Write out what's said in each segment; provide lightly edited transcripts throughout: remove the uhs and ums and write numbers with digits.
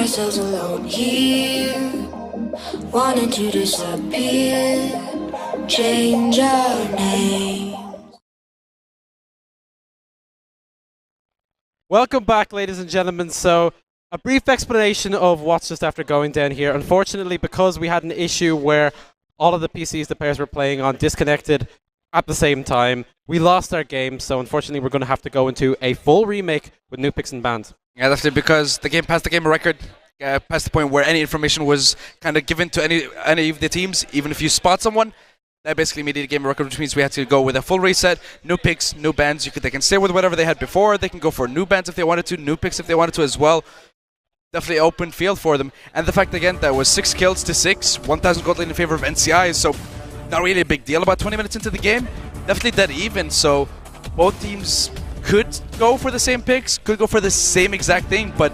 ourselves alone here, wanting to disappear, change our name. Welcome back, ladies and gentlemen. So, a brief explanation of what's just after going down here. Unfortunately, because we had an issue where all of the PCs the players were playing on disconnected at the same time, we lost our game. So, unfortunately, we're going to have to go into a full remake with new picks and bans. Yeah, that's it, because the game passed the game record, past the point where any information was kind of given to any of the teams. Even if you spot someone, that basically made it a game record, which means we had to go with a full reset, new picks, new bans. They can stay with whatever they had before. They can go for new bans if they wanted to, new picks if they wanted to as well. Definitely open field for them. And the fact, again, that was 6 kills to 6, 1,000 gold in favor of NCI, so not really a big deal about 20 minutes into the game. Definitely dead even, so both teams could go for the same picks, could go for the same exact thing, but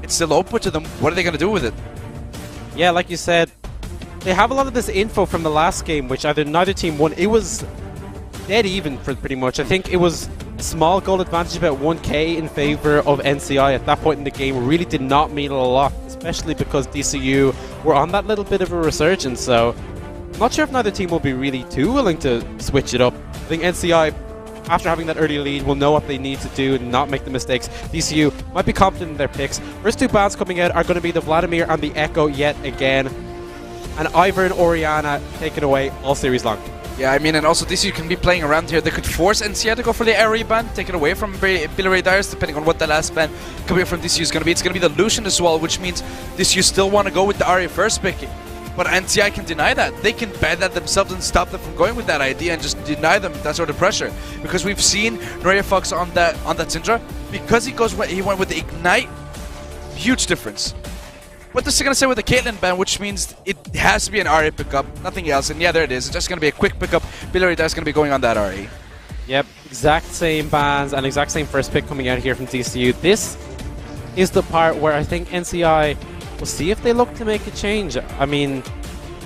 it's still open to them. What are they going to do with it? Yeah, like you said, they have a lot of this info from the last game, which neither team won. It was dead even for pretty much. I think it was a small goal advantage, about 1k in favor of NCI at that point in the game. Really did not mean a lot, especially because DCU were on that little bit of a resurgence. So I'm not sure if neither team will be really too willing to switch it up. I think NCI, after having that early lead, will know what they need to do and not make the mistakes. DCU might be confident in their picks. First two bans coming out are going to be the Vladimir and the Echo yet again. And Ivor and Oriana taken away all series long. Yeah, I mean, and also DCU can be playing around here. They could force NCI to go for the Ari ban, take it away from Billy Darius, depending on what the last ban coming from DCU is going to be. It's going to be the Lucian as well, which means DCU still want to go with the Ari first pick. But NCI can deny that. They can ban that themselves and stop them from going with that idea and just deny them that sort of pressure. Because we've seen Noria Fox on that Syndra. Because he went with the Ignite, huge difference. What this is going to say with the Caitlyn ban, which means it has to be an RA pickup, nothing else. And yeah, there it is. It's just going to be a quick pickup. Billy Darius going to be going on that RA. Yep, exact same bans and exact same first pick coming out here from DCU. This is the part where I think NCI will see if they look to make a change. I mean,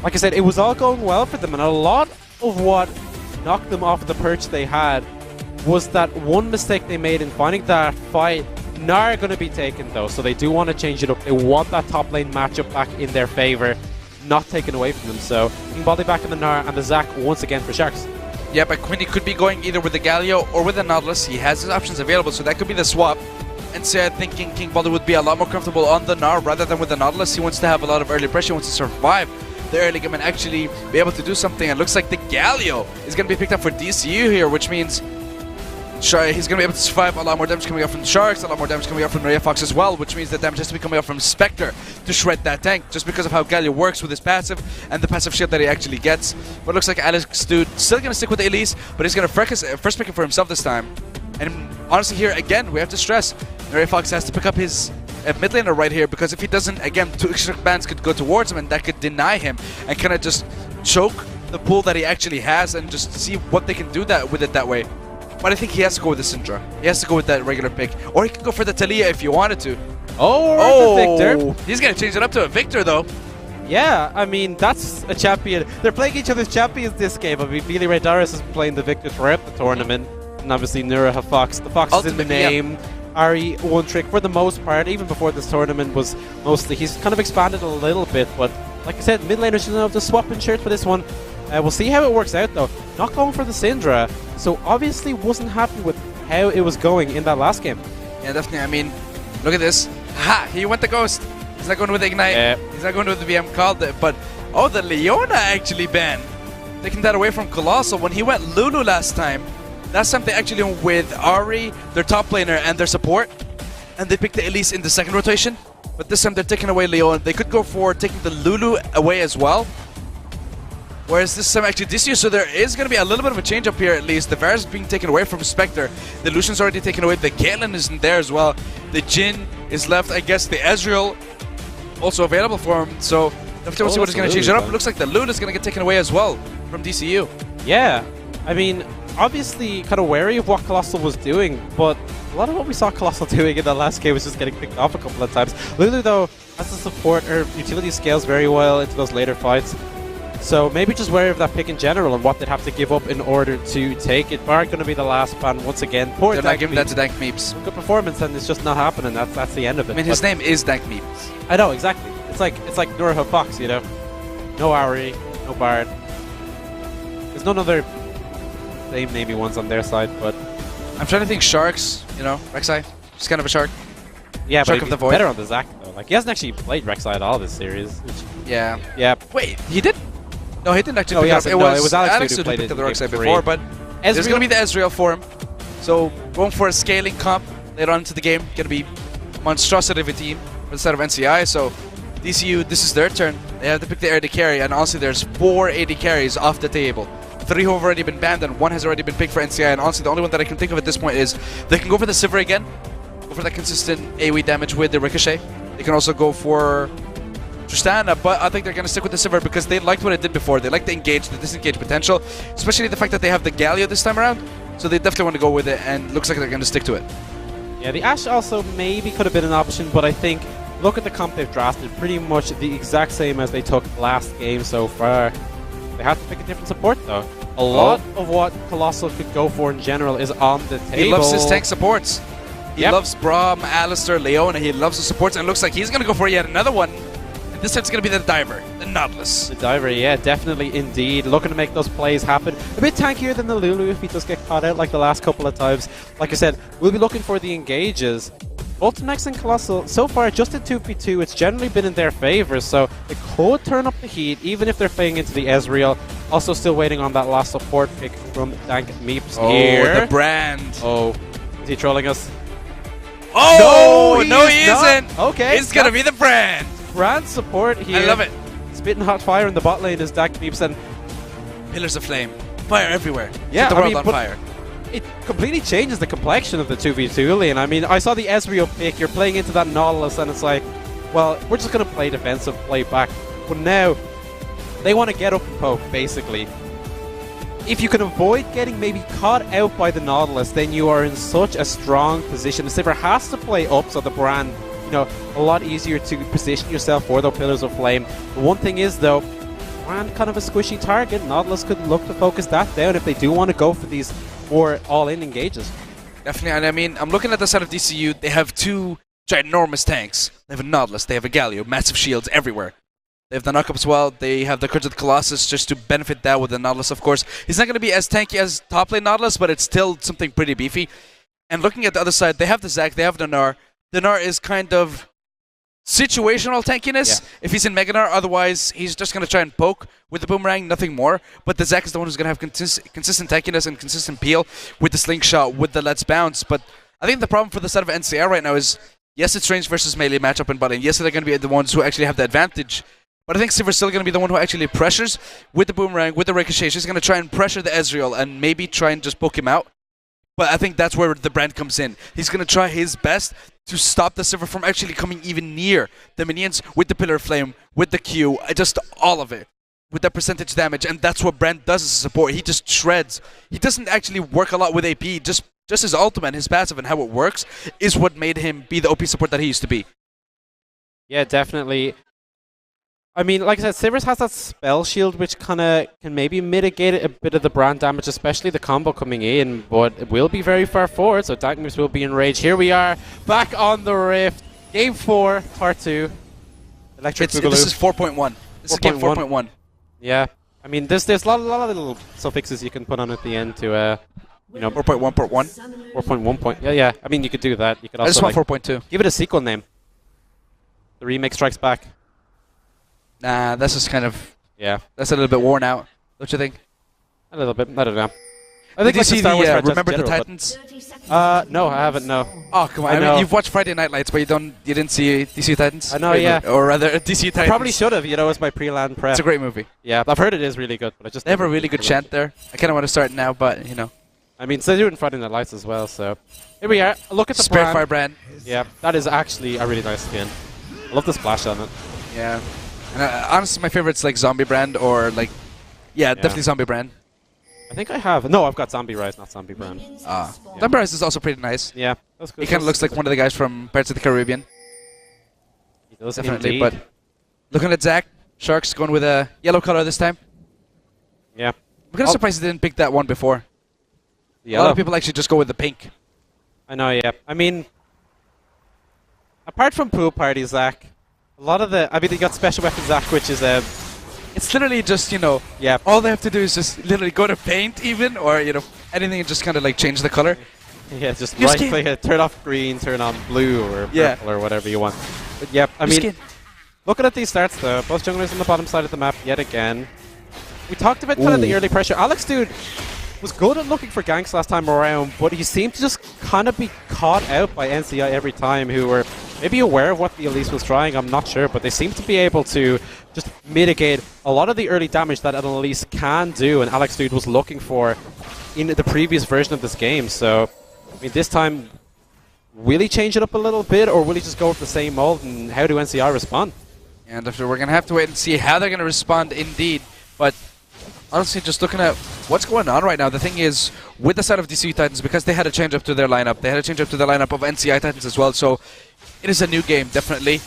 like I said, it was all going well for them, and a lot of what knocked them off the perch they had was that one mistake they made in finding that fight. Gnar are going to be taken though, so they do want to change it up. They want that top lane matchup back in their favor, not taken away from them. So King Baldy back in the Gnar and the Zac once again for Sharks. Yeah, but Quinny could be going either with the Galio or with the Nautilus. He has his options available, so that could be the swap. And so I think King Baldy would be a lot more comfortable on the Gnar rather than with the Nautilus. He wants to have a lot of early pressure, he wants to survive the early game and actually be able to do something. And it looks like the Galio is going to be picked up for DCU here, which means he's going to be able to survive. A lot more damage coming up from the Sharks, a lot more damage coming up from Noria Fox as well, which means that damage has to be coming up from Spectre to shred that tank, just because of how Galio works with his passive and the passive shield that he actually gets. But it looks like Alex Dude still going to stick with the Elise, but he's going to first pick it for himself this time. And honestly here, again, we have to stress, Noria Fox has to pick up his mid laner right here, because if he doesn't, again, 2 extra bans could go towards him and that could deny him and kind of just choke the pool that he actually has and just see what they can do with it that way. But I think he has to go with the Syndra. He has to go with that regular pick. Or he could go for the Talia if you wanted to. Oh, the Victor. He's going to change it up to a Victor, though. Yeah, I mean, that's a champion. They're playing each other's champions this game. I mean, Billy Darius is playing the Victor throughout the tournament. And obviously, Nura Fox. The Fox is in the name. Yeah. Ari, one trick for the most part, even before this tournament, was mostly... He's kind of expanded a little bit, but like I said, mid laners should have to swap in shirts for this one. We'll see how it works out, though. Not going for the Syndra, so obviously wasn't happy with how it was going in that last game. Yeah, definitely. I mean, look at this. Ha! He went the Ghost. He's not going with the Ignite. He's not going with the VM called it. But, oh, the Leona actually banned. Taking that away from Colossal. When he went Lulu last time, last time they actually went with Ari, their top laner, and their support. And they picked the Elise in the second rotation. But this time they're taking away Leona. They could go for taking the Lulu away as well. Whereas this time actually DCU, so there is going to be a little bit of a change up here at least. The Varus is being taken away from Spectre. The Lucian's already taken away. The Caitlyn isn't there as well. The Jhin is left. I guess the Ezreal also available for him. So definitely we'll see what he's going to change it up. It looks like the Luna is going to get taken away as well from DCU. Yeah, I mean, obviously kind of wary of what Colossal was doing, but a lot of what we saw Colossal doing in that last game was just getting picked off a couple of times. Lulu, though, as a support, her utility scales very well into those later fights. So maybe just wary of that pick in general and what they'd have to give up in order to take it. Bard going to be the last ban once again. Poor They're not giving that to Dank Meeps. Good performance, and it's just not happening. That's the end of it. I mean, his name is Dank Meeps. I know, exactly. It's like Nurha Fox, you know? No Ari, no Bard. There's none other same namey ones on their side, but... I'm trying to think Sharks, you know, Rek'Sai. Just kind of a shark. Yeah, Shark but of the he's Void. better on the Zac, though. Like, he hasn't actually played Rek'Sai at all this series. Yeah. Yeah. Wait, he did? No, he didn't actually No, pick he it up. hasn't. No, it was Alex who who played picked it up the in Rek'Sai game before, three. but there's going to be the Ezreal for him. So, going for a scaling comp later on into the game. Going to be monstrosity of a team instead of NCI. So, DCU, this is their turn. They have to pick the AD carry, and honestly, there's 4 AD carries off the table. 3 who have already been banned, and 1 has already been picked for NCI. And honestly, the only one that I can think of at this point is they can go for the Sivir again, go for that consistent AoE damage with the Ricochet. They can also go for Tristana, but I think they're going to stick with the Sivir because they liked what it did before. They like the engage, the disengage potential, especially the fact that they have the Galio this time around. So they definitely want to go with it, and looks like they're going to stick to it. Yeah, the Ashe also maybe could have been an option, but I think, look at the comp they've drafted, pretty much the exact same as they took last game so far. They have to pick a different support, though. A lot of what Colossal could go for in general is on the table. He loves his tank supports. He loves Braum, Alistair, Leona. He loves the supports, and it looks like he's going to go for yet another one. And this time it's going to be the Diver, the Nautilus. The Diver, yeah, definitely, indeed. Looking to make those plays happen. A bit tankier than the Lulu if he does get caught out like the last couple of times. Like I said, we'll be looking for the engages. Ultimax and Colossal, so far, just in 2v2, it's generally been in their favor, so it could turn up the heat, even if they're playing into the Ezreal. Also still waiting on that last support pick from Dank Meeps here. Oh, the brand. Oh, is he trolling us? Oh, no, he isn't. Okay. It's going to be the brand. Brand support here. I love it. Spitting hot fire in the bot lane is Dank Meeps, and Pillars of flame. Fire everywhere. Yeah, Set the world on fire. It completely changes the complexion of the 2v2 lane. I mean, I saw the Ezreal pick, you're playing into that Nautilus, and it's like, well, we're just going to play defensive, play back. But now, they want to get up and poke, basically. If you can avoid getting maybe caught out by the Nautilus, then you are in such a strong position. The Sivir has to play up, so the brand, you know, a lot easier to position yourself for those Pillars of Flame. The one thing is, though, brand kind of a squishy target. Nautilus could look to focus that down if they do want to go for these more all-in engages. Definitely, and I mean, I'm looking at the side of DCU. They have 2 ginormous tanks. They have a Nautilus, they have a Galio, massive shields everywhere. They have the knockup as well. They have the Courage of the Colossus just to benefit that with the Nautilus, of course. He's not going to be as tanky as top lane Nautilus, but it's still something pretty beefy. And looking at the other side, they have the Zac, they have the Gnar. The Gnar is kind of situational tankiness if he's in Mega Gnar. Otherwise, he's just going to try and poke with the Boomerang, nothing more. But the Zac is the one who's going to have consistent tankiness and consistent peel with the Slingshot, with the Let's Bounce. But I think the problem for the side of NCI right now is, yes, it's range versus melee matchup in bot lane. Yes, they're going to be the ones who actually have the advantage. But I think Sivir's still going to be the one who actually pressures with the Boomerang, with the Ricochet. She's going to try and pressure the Ezreal and maybe try and just poke him out. But I think that's where the brand comes in. He's going to try his best to stop the Sivir from actually coming even near the minions with the Pillar of Flame, with the Q, just all of it, with that percentage damage. And that's what Brand does as a support. He just shreds. He doesn't actually work a lot with AP. Just his ultimate, his passive, and how it works is what made him be the OP support that he used to be. Yeah, definitely. I mean, like I said, Sivir has that spell shield, which kind of can maybe mitigate a bit of the brand damage, especially the combo coming in, but it will be very far forward, so Dank Meeps will be enraged. Here we are, back on the Rift. Game 4, Part 2. Electric Boogaloo. This is 4.1. This is game 4.1. Yeah. I mean, there's a lot of little suffixes you can put on at the end to, you know... 4.1, part 1. 4.1. Yeah. I mean, you could do that. You could also, I just want 4.2. Give it a sequel name. The Remake Strikes Back. Nah, that's just kind of... Yeah. That's a little bit worn out, don't you think? A little bit. I don't know. I think you see the Remember the Titans? No, I haven't, no. Oh, come on. I mean, you've watched Friday Night Lights, but you didn't see DC Titans? I know, yeah. Or rather, DC Titans. I probably should have, as my pre-land prep. It's a great movie. Yeah, I've heard it is really good, but I just... They have a really good chant there. I kind of want to start now, but, I mean, so they're doing Friday Night Lights as well, so... Here we are. Look at the Spirit Fire brand. Yeah, that is actually a really nice skin. I love the splash on it. Yeah. And honestly, my favorite's like Zombie brand or like... Yeah, definitely Zombie brand. I think I have. No, I've got Zombie Rise, not Zombie Brand. Zombie Rise is also pretty nice. Yeah, that's good. He kind of looks like one of the guys from Pirates of the Caribbean. He does, definitely, indeed. but looking at Zac, Sharks going with a yellow color this time. Yeah. I'm kind of surprised they didn't pick that one before. A Yellow. lot of people actually just go with the pink. I know, yeah. I mean, apart from pool party, Zach, a lot of the... I mean, they got special weapon Zach, which is It's literally just, you know, yeah. all they have to do is just literally go to paint even, or, you know, anything and just kind of like change the color. Yeah, just Your right skin. click it, turn off green, turn on blue or purple or whatever you want. But yep, I mean, looking at these starts though, both junglers on the bottom side of the map yet again. We talked about kind of the early pressure. Alex Dude was good at looking for ganks last time around, but he seemed to just kind of be caught out by NCI every time, who were maybe aware of what the Elise was trying, I'm not sure, but they seem to be able to just mitigate a lot of the early damage that an Elise can do, and Alex Dude was looking for in the previous version of this game. So, I mean, this time, will he change it up a little bit, or will he just go with the same mold, and how do NCI respond? And after we're going to have to wait and see how they're going to respond indeed, but honestly, just looking at what's going on right now, the thing is, with the side of DCU Titans, because they had a change up to their lineup, they had a change up to the lineup of NCI Titans as well, so it is a new game, definitely.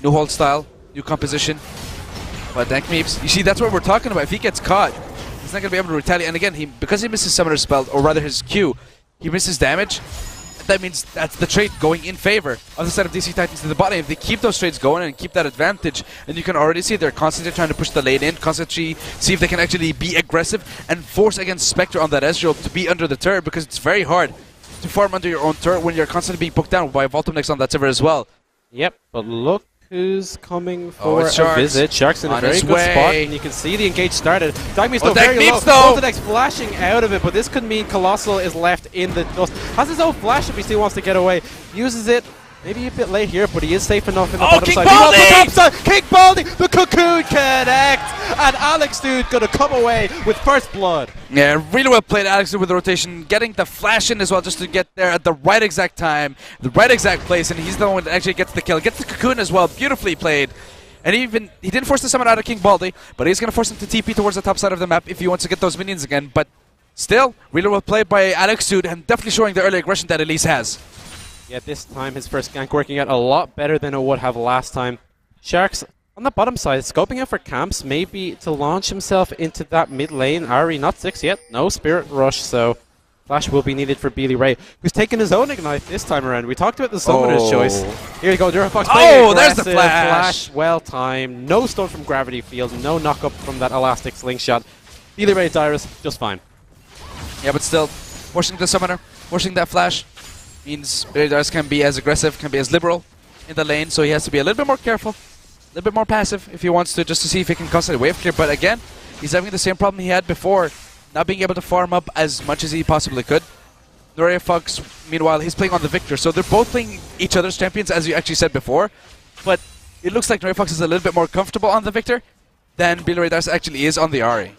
New hold style, new composition. But Dank Meeps, you see, that's what we're talking about. If he gets caught, he's not going to be able to retaliate. And again, because he misses Summoner Spell, or rather his Q, he misses damage. That means that's the trade going in favor of the side of DC Titans to the bottom. If they keep those trades going and keep that advantage, and you can already see they're constantly trying to push the lane in, constantly see if they can actually be aggressive and force against Spectre on that Ezreal to be under the turret, because it's very hard to farm under your own turret when you're constantly being booked down by Voltum next on that server as well. Yep, but look who's coming for it's a visit. Shark's in a very good spot, and you can see the engage started. Dagme's still very low. Voltenex flashing out of it, but this could mean Colossal is left in the dust. Has his own flash if he still wants to get away. Uses it. Maybe a bit late here, but he is safe enough in the bottom side. Baldi! The top side. King Baldi! The Cocoon connect! And Alex Dude gonna come away with first blood. Yeah, really well played, Alex Dude, with the rotation, getting the flash in as well just to get there at the right exact time, the right exact place, and he's the one that actually gets the kill. Gets the Cocoon as well, beautifully played. And he didn't force the summon out of King Baldi, but he's going to force him to TP towards the top side of the map if he wants to get those minions again. But still, really well played by Alex Dude, and definitely showing the early aggression that Elise has. Yeah, this time his first gank working out a lot better than it would have last time. Sharks on the bottom side, scoping out for camps, maybe to launch himself into that mid lane. Ahri not 6 yet, no Spirit Rush, so flash will be needed for Beely Ray, who's taking his own Ignite this time around. We talked about the Summoner's choice. Here you go, Fox playing there's the flash. Well timed, no stun from Gravity Field, no knock up from that Elastic Slingshot. Beely Ray Dyrus, just fine. Yeah, but still, forcing the Summoner, forcing that flash, means Beely Dyrus can be as aggressive, can be as liberal in the lane, so he has to be a little bit more careful, a little bit more passive if he wants to, just to see if he can constantly wave clear. But again, he's having the same problem he had before, not being able to farm up as much as he possibly could. Fox, meanwhile, he's playing on the Victor, so they're both playing each other's champions, as you actually said before, but it looks like Fox is a little bit more comfortable on the Victor than Beely Dyrus actually is on the Ahri.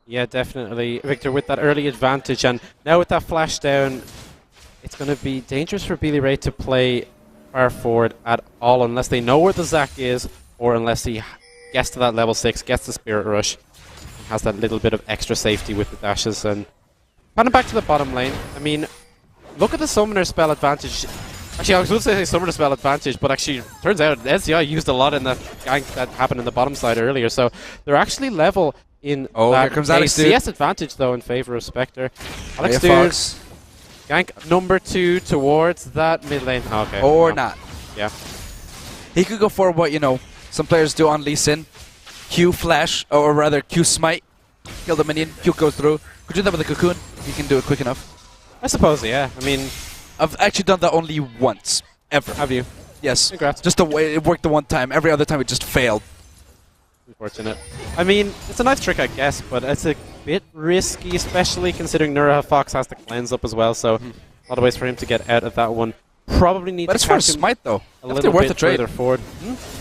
Yeah, definitely. Victor with that early advantage, and now with that flash down, it's going to be dangerous for Beely Ray to play far forward at all unless they know where the Zac is, or unless he gets to that level 6, gets the Spirit Rush, and has that little bit of extra safety with the dashes. And kind of back to the bottom lane, I mean, look at the Summoner spell advantage. Actually, I was going to say Summoner spell advantage, but actually, turns out NCI used a lot in that gank that happened in the bottom side earlier, so they're actually level in that here comes Alex Dude. CS advantage, though, in favor of Spectre. Alex Dude, gank number 2 towards that mid lane. Oh, okay. Or not. Yeah. He could go for what, you know, some players do on Lee Sin. Q flash, or rather Q smite. Kill the minion, Q goes through. Could do that with a Cocoon. You can do it quick enough. I suppose, yeah. I mean, I've actually done that only once. Ever. have you? Yes. Congrats. Just the way it worked the one time. Every other time it just failed. Unfortunate. I mean, it's a nice trick, I guess, but it's a bit risky, especially considering Fox has the cleanse up as well, so a lot of ways for him to get out of that one. Probably need But to it's for a catch him smite, though. a Definitely little worth bit a trade. further forward.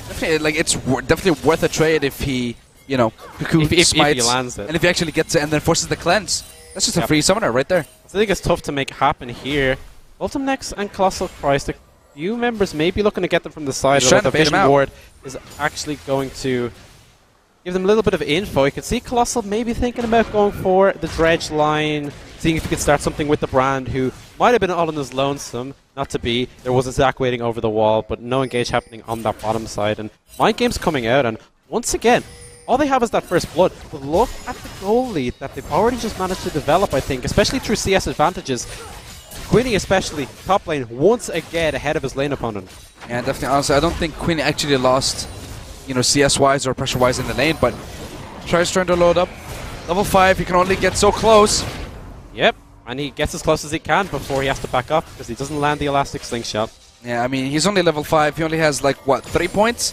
Definitely, like, it's definitely worth a trade if he, you know, Cocoon If smites. he lands it. And if he actually gets it and then forces the cleanse. That's just a free summoner right there. I think it's tough to make happen here. Ultimnex and Colossal Christ, a few members may be looking to get them from the side, He's although trying to the bait him Vision out. Ward is actually going to give them a little bit of info. You can see Colossal maybe thinking about going for the Dredge line, seeing if he could start something with the Brand, who might have been all in his lonesome, not to be. There was a Zac waiting over the wall, but no engage happening on that bottom side. And Mind Game's coming out, and once again, all they have is that first blood. But look at the goal lead that they've already just managed to develop, I think, especially through CS advantages. Quinny especially, top lane, once again ahead of his lane opponent. Yeah, definitely. Honestly, I don't think Quinn actually lost, you know, CS-wise or pressure-wise in the lane, but trying to load up. Level 5, he can only get so close. Yep, and he gets as close as he can before he has to back up because he doesn't land the elastic slingshot. Yeah, I mean, he's only level 5. He only has, like, what, 3 points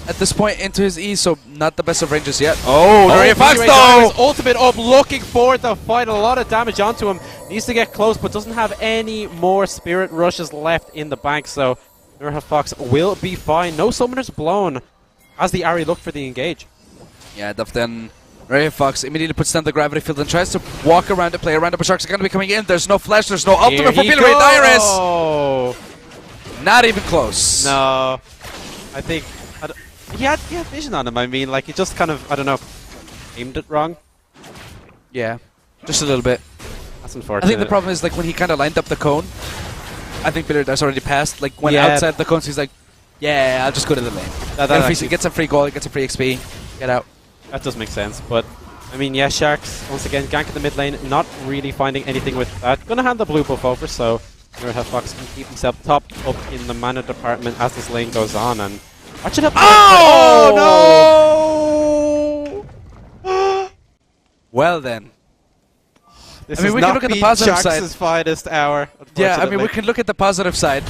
at this point into his E, so not the best of ranges yet. Oh, Ray Fox, though! Ultimate up, looking forward to fight. A lot of damage onto him. Needs to get close, but doesn't have any more Spirit Rushes left in the bank, so Nurha Fox will be fine. No summoners blown as the Ahri look for the engage. Yeah, then Ray Fox immediately puts down the gravity field and tries to walk around to play around it, but Sharks are going to be coming in. There's no flash, there's no ultimate for Billy Ray Dyrus! Not even close. No. I think... he had vision on him. I mean, like, he just kind of, I don't know, aimed it wrong. Yeah, just a little bit. That's unfortunate. I think the problem is, like, when he kind of lined up the cone, I think Billy Dyrus already passed. Like, when outside the cones, he's like, yeah, I'll just go to the lane. If he gets a free goal, gets a free XP, get out. That does make sense, but... I mean, yeah, Sharks, once again, gank in the mid lane, not really finding anything with that. Gonna hand the blue buff over, so Nurha Fox can keep himself top up in the mana department as this lane goes on, and... Watch it up! Oh, no! Well then. This I mean, we can look at the positive side. Sharks' finest hour, yeah, I mean, we can look at the positive side.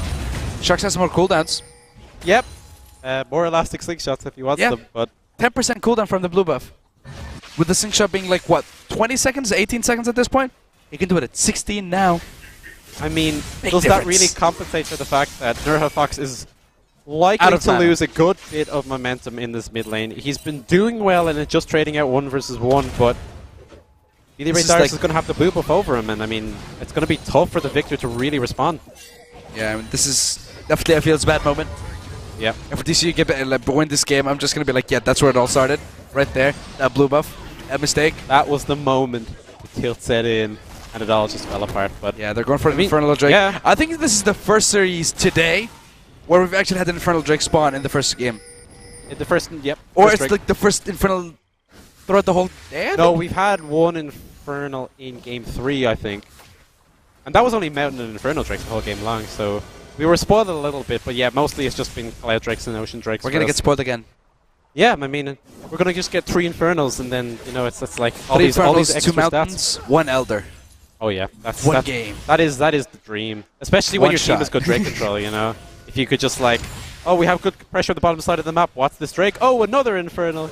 Sharks has more cooldowns. Yep. More elastic slingshots if he wants them, but... 10% cooldown from the blue buff. With the slingshot being like, what, 20 seconds, 18 seconds at this point? He can do it at 16 now. I mean, Big does difference. that really compensate for the fact that Nurha Fox is likely to lose a good bit of momentum in this mid lane? He's been doing well and it's just trading out 1 versus 1, but Billy Ray Dyrus is going to have the blue buff over him, and I mean, it's going to be tough for the Victor to really respond. Yeah, I mean, this is definitely a feels bad moment. Yeah. If DCU win this game, I'm just going to be like, yeah, that's where it all started. Right there, that blue buff, that mistake. That was the moment the tilt set in and it all just fell apart. But yeah, they're going for an Infernal Drake. Yeah. I think this is the first series today where we've actually had an Infernal Drake spawn in the first game. In the first, yep. Or it's like the first Infernal throughout the whole day? No, we've had one Infernal in Game 3, I think. And that was only Mountain and Infernal Drakes the whole game long, so we were spoiled a little bit, but yeah, mostly it's just been Cloud Drakes and Ocean Drakes. We're going to get spoiled again. Yeah, I mean, we're going to just get 3 Infernals, and then, you know, it's like all 3 these extra 2 Mountains, stats. 1 Elder. Oh yeah, that's one game. That is the dream, especially when your team has good Drake control. You know, if you could just like, oh, we have good pressure on the bottom side of the map. What's this Drake? Oh, another Infernal.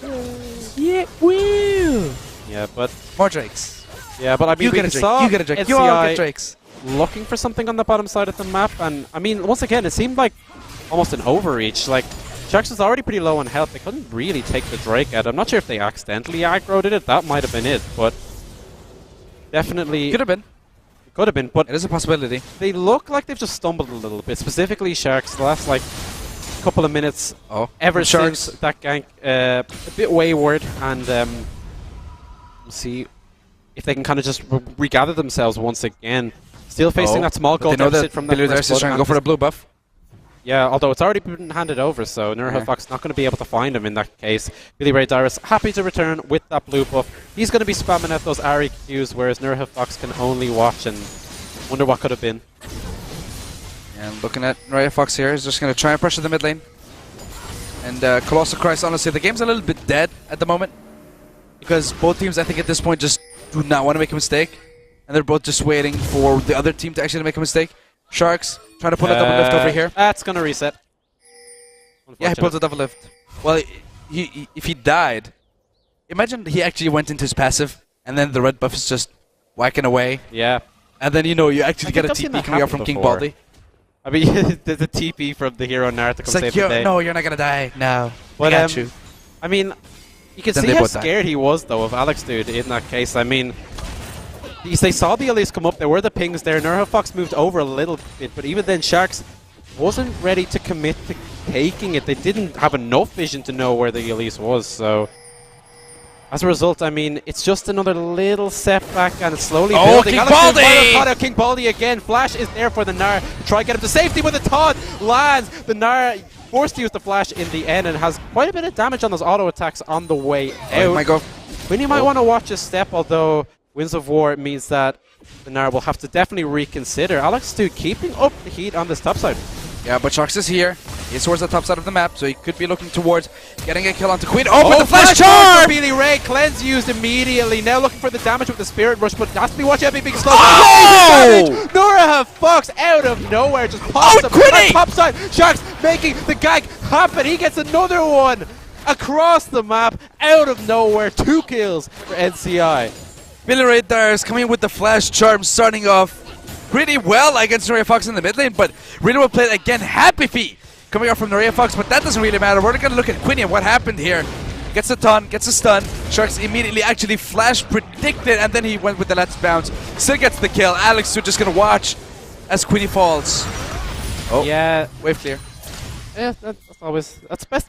Yeah, woo. Yeah, but more Drakes. Yeah, but I mean, you get a Drake. You get a Drake. NCI You all get Drakes. Looking for something on the bottom side of the map, and I mean, once again, it seemed like almost an overreach. Like, Sharks was already pretty low on health. They couldn't really take the Drake out. I'm not sure if they accidentally aggroed it. That might have been it, but definitely could have been. Could have been, but it is a possibility. They look like they've just stumbled a little bit. Specifically, Sharks. The last like couple of minutes, ever since that gank, a bit wayward, and we'll see if they can kind of just regather themselves once again. Still facing that small goal deficit from that. They're trying to go for the blue buff. Yeah, although it's already been handed over, so Nurha Fox not going to be able to find him in that case. Billy Ray Dyrus happy to return with that blue buff. He's going to be spamming out those Ahri Qs, whereas Nurha Fox can only watch and wonder what could have been. And looking at Nurha Fox here, is just going to try and pressure the mid lane. And Colossal Christ, honestly, the game's a little bit dead at the moment. Because both teams, I think at this point, just do not want to make a mistake. And they're both just waiting for the other team to actually make a mistake. Sharks trying to pull a double lift over here. That's going to reset. Yeah, he pulled a double lift. Well, if he died, imagine he actually went into his passive, and then the red buff is just whacking away. Yeah. And then, you know, you actually get a TP coming out from King Baldy. I mean, there's a TP from the hero Nar to come save the day. No, you're not going to die. No, but, I got you. I mean, you can see how scared he was, though, of Alex, dude, in that case. I mean, they saw the Elise come up. There were the pings there. Nurha Fox moved over a little bit, but even then, Sharks wasn't ready to commit to taking it. They didn't have enough vision to know where the Elise was, so as a result, I mean, it's just another little setback, and it's slowly building. King Baldy! King Baldy again. Flash is there for the Gnar to try and get him to safety, but the taunt lands. The Gnar forced to use the flash in the end and has quite a bit of damage on those auto attacks on the way out. Oh my god. Quinny might want to watch his step, although Winds of War means that the Nar will have to definitely reconsider. Alex Stu keeping up the heat on this top side. Yeah, but Sharks is here. He's towards the top side of the map, so he could be looking towards getting a kill onto Queen. Oh, with the flash charge! Billy Ray, cleanse used immediately. Now looking for the damage with the Spirit Rush, but has to be watching out, being slow. Oh! Nora Fox out of nowhere just pops up Quinny! top side. Sharks making the gag happen. He gets another one across the map out of nowhere. 2 kills for NCI. Billy Ray there is coming with the flash charm, starting off pretty well against Noria Fox in the mid lane, but really well played again. Happy Feet coming out from Noria Fox, but that doesn't really matter. We're going to look at Quinny and what happened here. Gets a taunt, gets a stun. Sharks immediately actually flash predicted, and then he went with the let's bounce. Still gets the kill. Alex Stu just going to watch as Quinny falls. Oh, yeah, wave clear. Yeah, that's always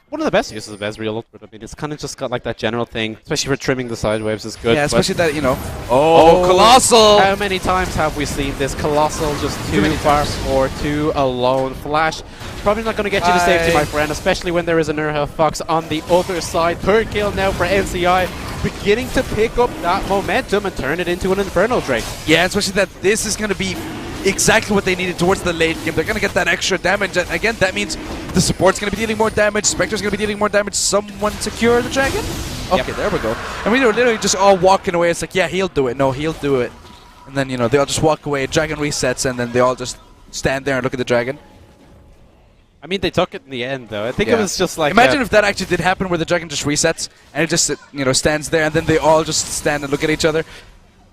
one of the best uses of Ezreal Ultimate. I mean, it's kind of just got like that general thing, especially for trimming the side waves is good. Yeah, especially that, you know. Oh, Colossal! How many times have we seen this? Colossal just too far or too alone. Flash, probably not going to get you to safety, my friend, especially when there is a Nurha Fox on the other side. 3rd kill now for NCI, beginning to pick up that momentum and turn it into an Infernal Drake. Yeah, especially that this is going to be exactly what they needed towards the late game. They're going to get that extra damage, and again, that means the support's going to be dealing more damage, Spectre's going to be dealing more damage. Someone secure the dragon? Okay, There we go. And we were literally just all walking away. It's like, yeah, he'll do it. No, he'll do it. And then, you know, they all just walk away, dragon resets, and then they all just stand there and look at the dragon. I mean, they took it in the end, though. I think it was just like... Imagine if that actually did happen, where the dragon just resets, and it just, you know, stands there, and then they all just stand and look at each other.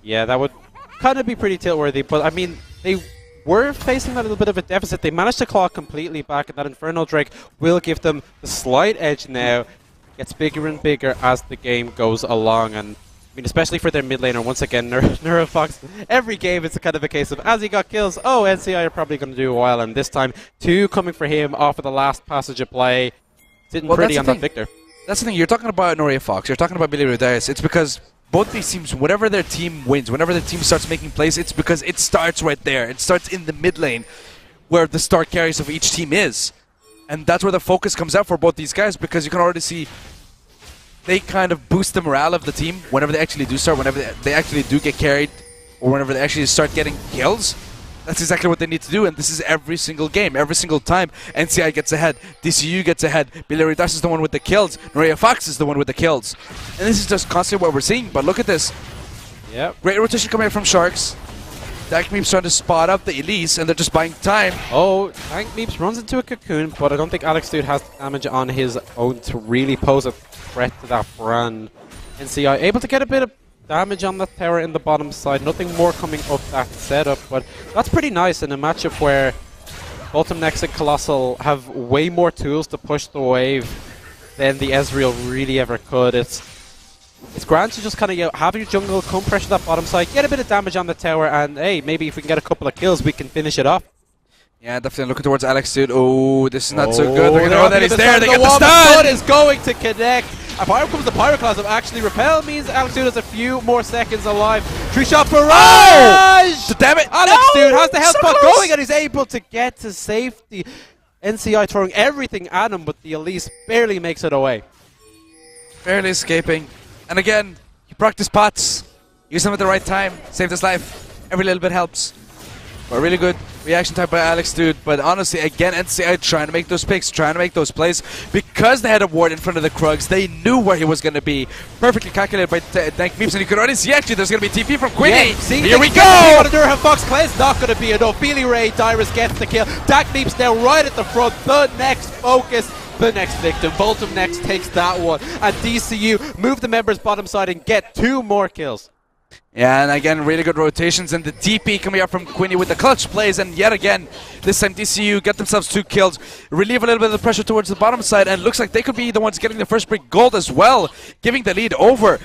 Yeah, that would kind of be pretty tilt-worthy, but I mean, they were facing a little bit of a deficit. They managed to claw completely back, and that Infernal Drake will give them the slight edge now. Gets bigger and bigger as the game goes along, and I mean, especially for their mid laner, once again, Nura Fox, every game it's a kind of a case of, as he got kills, oh, NCI are probably going to do well, and this time, 2 coming for him off of the last passage of play. Sitting pretty on that Victor. That's the thing, you're talking about Noria Fox, you're talking about Billy Rudias. It's because both these teams, whenever their team wins, whenever the team starts making plays, it's because it starts right there. It starts in the mid lane, where the star carries of each team is. And that's where the focus comes out for both these guys, because you can already see they kind of boost the morale of the team whenever they actually do start, whenever they actually do get carried, or whenever they actually start getting kills. That's exactly what they need to do, and this is every single game, every single time. NCI gets ahead, DCU gets ahead, Billy Rudias is the one with the kills, Noria Fox is the one with the kills. And this is just constantly what we're seeing, but look at this. Yep. Great rotation coming out from Sharks. Tank Meeps trying to spot up the Elise, and they're just buying time. Oh, Tank Meeps runs into a cocoon, but I don't think Alex Dude has damage on his own to really pose a threat to that brand. NCI able to get a bit of damage on that tower in the bottom side. Nothing more coming up that setup, but that's pretty nice in a matchup where Ultim Nex and Colossal have way more tools to push the wave than the Ezreal really ever could. It's grand to just kind of, you know, have your jungle come pressure that bottom side, get a bit of damage on the tower, and hey, maybe if we can get a couple of kills, we can finish it off. Yeah, definitely looking towards Alex Dude. Oh, this is not so good. They're going to know that he's there. They get the stun! stun! Is going to connect. And Pyro comes the Pyroclasm. Actually, Repel means Alex Dude has a few more seconds alive. 3-shot barrage! Oh! Damn it! Alex Dude has the health spot going, and he's able to get to safety. NCI throwing everything at him, but the Elise barely makes it away. Barely escaping. And again, he practiced pots. Use them at the right time. Saved his life. Every little bit helps. But really good reaction time by Alex Dude. But honestly, again, NCI trying to make those picks, trying to make those plays. Because they had a ward in front of the Krugs, they knew where he was going to be. Perfectly calculated by Dank Meeps. And you could already see, actually, there's going to be TP from Quinny. Yeah, see, here we go! Durham Fox plays not going to be enough. Beely Ray Dyrus gets the kill. Dank Meeps now right at the front. The next focus. The next victim. Boltum next takes that one. And DCU move the members bottom side and get 2 more kills. Yeah, and again, really good rotations, and the TP coming up from Quinny with the clutch plays, and yet again, this time DCU get themselves 2 kills, relieve a little bit of the pressure towards the bottom side, and looks like they could be the ones getting the first break gold as well, giving the lead over.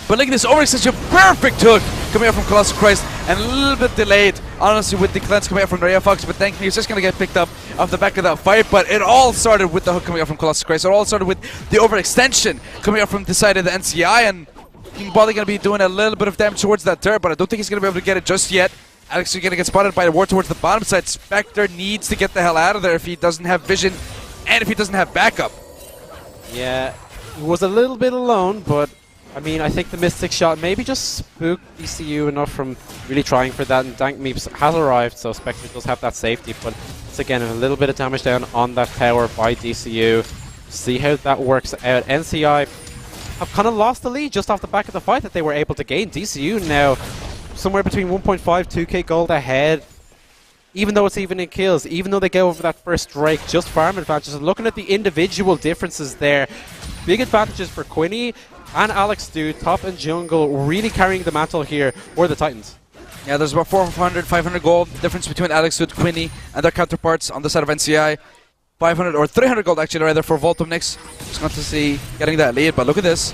But look at this overextension, perfect hook coming out from Colossal Christ, and a little bit delayed, honestly, with the cleanse coming out from Noria Fox, but thankfully he's just going to get picked up off the back of that fight. But it all started with the hook coming out from Colossal Christ, it all started with the overextension coming out from the side of the NCI, and King Bally going to be doing a little bit of damage towards that turret, but I don't think he's going to be able to get it just yet. Alex is going to get spotted by the ward towards the bottom side. Spectre needs to get the hell out of there if he doesn't have vision and if he doesn't have backup. Yeah, he was a little bit alone, but I mean, I think the Mystic shot maybe just spooked DCU enough from really trying for that, and Dank Meeps has arrived, so Spectre does have that safety, but it's again a little bit of damage down on that tower by DCU. See how that works out. NCI have kind of lost the lead just off the back of the fight that they were able to gain. DCU now somewhere between 1.5, 2k gold ahead. Even though it's even in kills, even though they go over that first Drake, just farm advantages. And looking at the individual differences there, big advantages for Quinny and Alex Dude, top and jungle, really carrying the mantle here, or the Titans. Yeah, there's about 400, 500 gold difference between Alex Dude, Quinny, and their counterparts on the side of NCI. 500 or 300 gold actually rather for Voltomnix. Just going to see getting that lead, but look at this.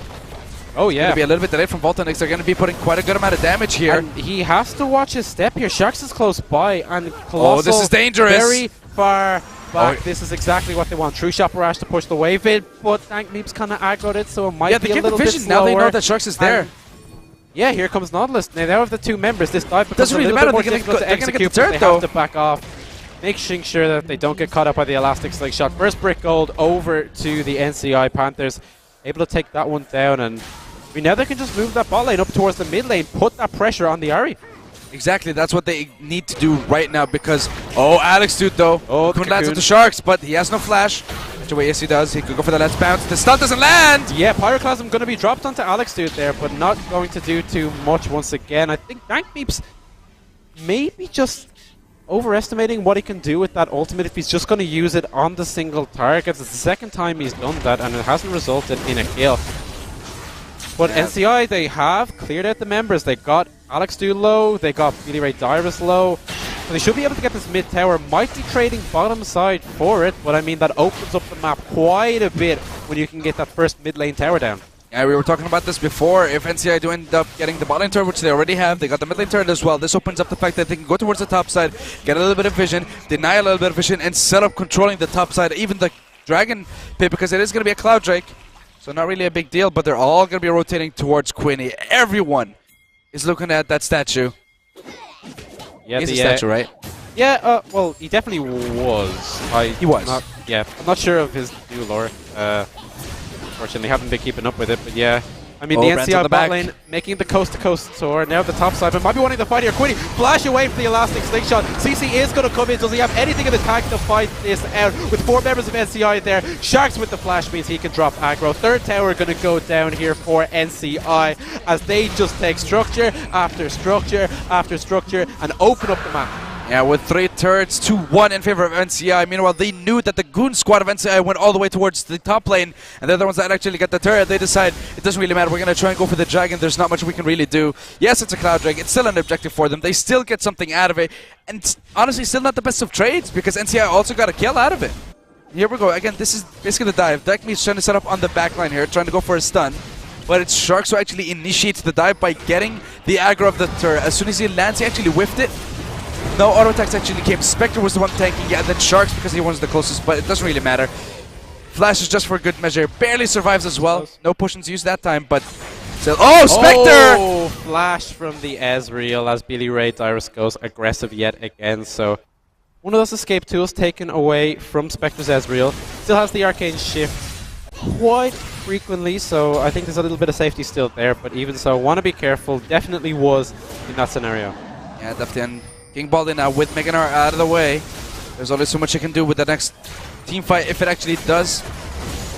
Oh yeah. Going to be a little bit delayed from Voltomnix. They're going to be putting quite a good amount of damage here. And he has to watch his step here. Sharks is close by, and Colossal, oh, this is dangerous. Very far back. Oh. This is exactly what they want. True Shot Barrage to push the wave in, but Dank Meeps kind of aggroed it, so it might be a little bit slower. Now they know that Sharks is there. And yeah, here comes Nautilus. Now they have the two members. This dive becomes doesn't a really little matter. bit more difficult to execute, but they have to back off. Making sure that they don't get caught up by the Elastic Slingshot. First brick gold over to the NCI Panthers. Able to take that one down, and now they can just move that bot lane up towards the mid lane, put that pressure on the Ahri. Exactly, that's what they need to do right now because, oh, Alex Dude though, couldn't land with the Sharks, but he has no flash. Actually, yes he does, he could go for the let's bounce. The stun doesn't land! Yeah, Pyroclasm going to be dropped onto Alex Dude there, but not going to do too much once again. I think Dank Meeps maybe just overestimating what he can do with that ultimate if he's just going to use it on the single targets. It's the second time he's done that, and it hasn't resulted in a kill. But yeah. NCI, they have cleared out the members. They got Alex Dude low, they got Billy Ray Dyrus low. So they should be able to get this mid tower. Might be trading bottom side for it, but I mean, that opens up the map quite a bit when you can get that first mid lane tower down. Yeah, we were talking about this before. If NCI do end up getting the bot lane turret, which they already have, they got the mid lane turret as well. This opens up the fact that they can go towards the top side, get a little bit of vision, deny a little bit of vision, and set up controlling the top side, even the Dragon Pit, because it is going to be a Cloud Drake. So not really a big deal, but they're all going to be rotating towards Quinny. Everyone is looking at that statue. Yeah, he's a statue, right? Yeah, well, he definitely was. He was. I'm not sure of his new lore. Unfortunately, haven't been keeping up with it, but yeah. I mean, the NCI bot lane making the coast-to-coast tour. Now the top side, but might be wanting to fight here. Quinny, flash away from the Elastic Slingshot. CC is going to come in. Does he have anything in the tank to fight this out? With 4 members of NCI there. Sharks with the flash means he can drop aggro. Third tower going to go down here for NCI as they just take structure after structure after structure and open up the map. Yeah, with 3 turrets, 2-1 in favor of NCI. Meanwhile, they knew that the Goon squad of NCI went all the way towards the top lane, and they're the ones that actually got the turret. They decide it doesn't really matter. We're going to try and go for the dragon. There's not much we can really do. Yes, it's a Cloud Drake. It's still an objective for them. They still get something out of it. And honestly, still not the best of trades because NCI also got a kill out of it. Here we go. Again, this is basically the dive. Dank Meeps trying to set up on the back line here, trying to go for a stun. But it's Sharks who actually initiates the dive by getting the aggro of the turret. As soon as he lands, he actually whiffed it. No auto attacks actually came. Spectre was the one tanking, yeah, and then Sharks because he was the closest, but it doesn't really matter. Flash is just for good measure. Barely survives as well. No potions used that time, but still. Oh, Spectre! Oh, flash from the Ezreal as Billy Ray Dyrus goes aggressive yet again. So one of those escape tools taken away from Spectre's Ezreal. Still has the Arcane Shift quite frequently, so I think there's a little bit of safety still there, but even so, want to be careful. Definitely was in that scenario. Yeah, definitely. And King Baldi now with Meganar out of the way. There's only so much he can do with the next team fight if it actually does.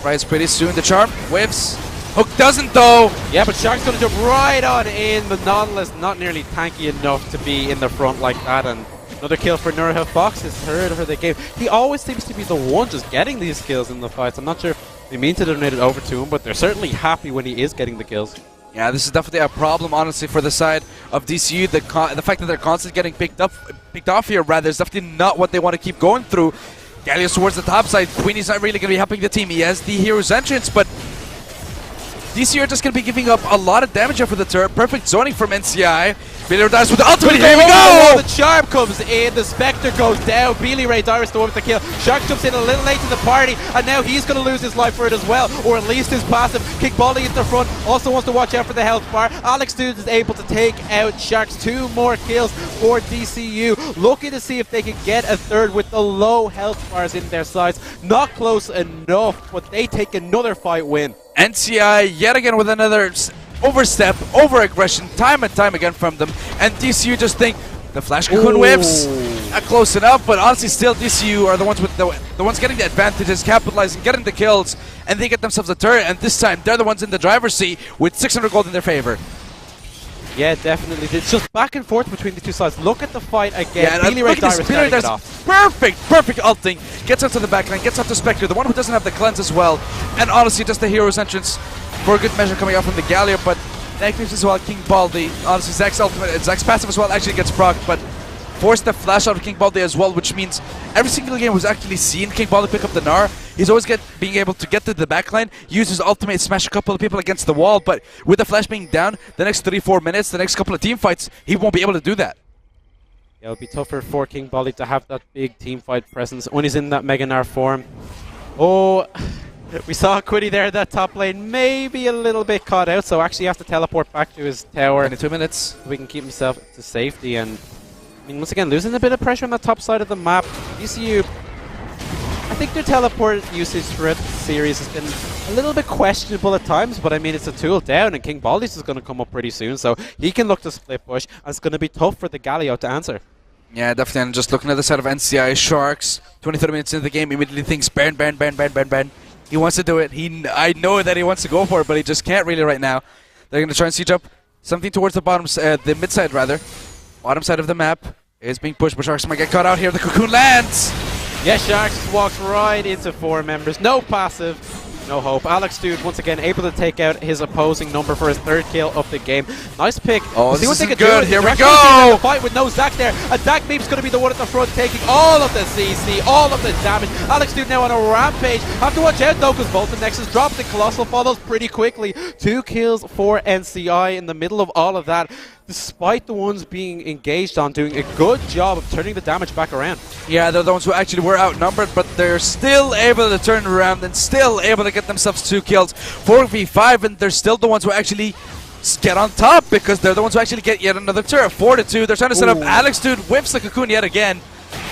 Rise pretty soon. The charm whiffs. Hook doesn't though. Yeah, but Shark's going to jump right on in. The Nautilus not nearly tanky enough to be in the front like that. And another kill for Nurha Fox, his third for the game. He always seems to be the one just getting these kills in the fights. I'm not sure if they mean to donate it over to him, but they're certainly happy when he is getting the kills. Yeah, this is definitely a problem, honestly, for the side of DCU. The fact that they're constantly getting picked off here, rather, is definitely not what they want to keep going through. Gallios towards the top side. Queenie's not really going to be helping the team. He has the hero's entrance, but DCU are just going to be giving up a lot of damage here for the turret. Perfect zoning from NCI. Beely dies with the ultimate. Here we Oh, go! the charm comes in, the Spectre goes down, Beely Ray Dyrus the one with the kill. Shark jumps in a little late to the party, and now he's going to lose his life for it as well, or at least his passive. Kick Baldy into the front, also wants to watch out for the health bar. Alex Dudes is able to take out Sharks. 2 more kills for DCU, looking to see if they can get a third with the low health bars in their sides. Not close enough, but they take another fight win. NCI yet again with another overstep, over-aggression, time and time again from them, and DCU just think the Flash Cocoon whips, not close enough, but honestly still DCU are the ones with the ones getting the advantages, capitalizing, getting the kills, and they get themselves a turret, and this time they're the ones in the driver's seat with 600 gold in their favor. Yeah, definitely. It's just back and forth between the two sides. Look at the fight again. Yeah, Beely Ray Dyrus starting it off. Perfect ulting. Gets out to the backline, gets out to Spectre, the one who doesn't have the cleanse as well, and honestly just the hero's entrance for a good measure coming out from the Galio, but negatives as well. King Baldy, honestly Zach's ultimate, Zach's passive as well actually gets procced, but forced the flash out of King Baldy as well, which means every single game was actually seen King Baldy pick up the Gnar. He's always being able to get to the backline, use his ultimate, smash a couple of people against the wall, but with the flash being down, the next 3-4 minutes, the next couple of team fights, he won't be able to do that. Yeah, it'll be tougher for King Baldy to have that big team fight presence when he's in that Mega Gnar form. Oh, we saw Quiddy there, that top lane, maybe a little bit caught out, so actually he has to teleport back to his tower. 22 minutes. So we can keep himself to safety, and I mean, once again, losing a bit of pressure on the top side of the map. DCU, I think their teleport usage throughout the series has been a little bit questionable at times, but I mean, it's a tool down, and King Baldy's is going to come up pretty soon, so he can look to split push, and it's going to be tough for the Galio to answer. Yeah, definitely, and just looking at the side of NCI, Sharks, 20-30 minutes into the game, immediately thinks, burn. He wants to do it. I know that he wants to go for it, but he just can't really right now. They're going to try and siege up something towards the bottom, the mid side rather. Bottom side of the map is being pushed, but Sharks might get caught out here. The Cocoon lands! Yes, Sharks walks right into 4 members. No passive, no hope. Alex Dude once again able to take out his opposing number for his 3rd kill of the game. Nice pick. Oh, see what this they is can good. do. Here we Like go! a fight with no Zach there. And Zach Meep's going to be the one at the front taking all of the CC, all of the damage. Alex Dude now on a rampage. Have to watch out though, because Bolton Nexus drops the Colossal follows pretty quickly. 2 kills for NCI in the middle of all of that, despite the ones being engaged on doing a good job of turning the damage back around. Yeah, they're the ones who actually were outnumbered, but they're still able to turn around and still able to get themselves 2 kills. 4v5, and they're still the ones who actually get on top, because they're the ones who actually get yet another turret. 4-2, they're trying to set up. Alex Dude whips the Cocoon yet again.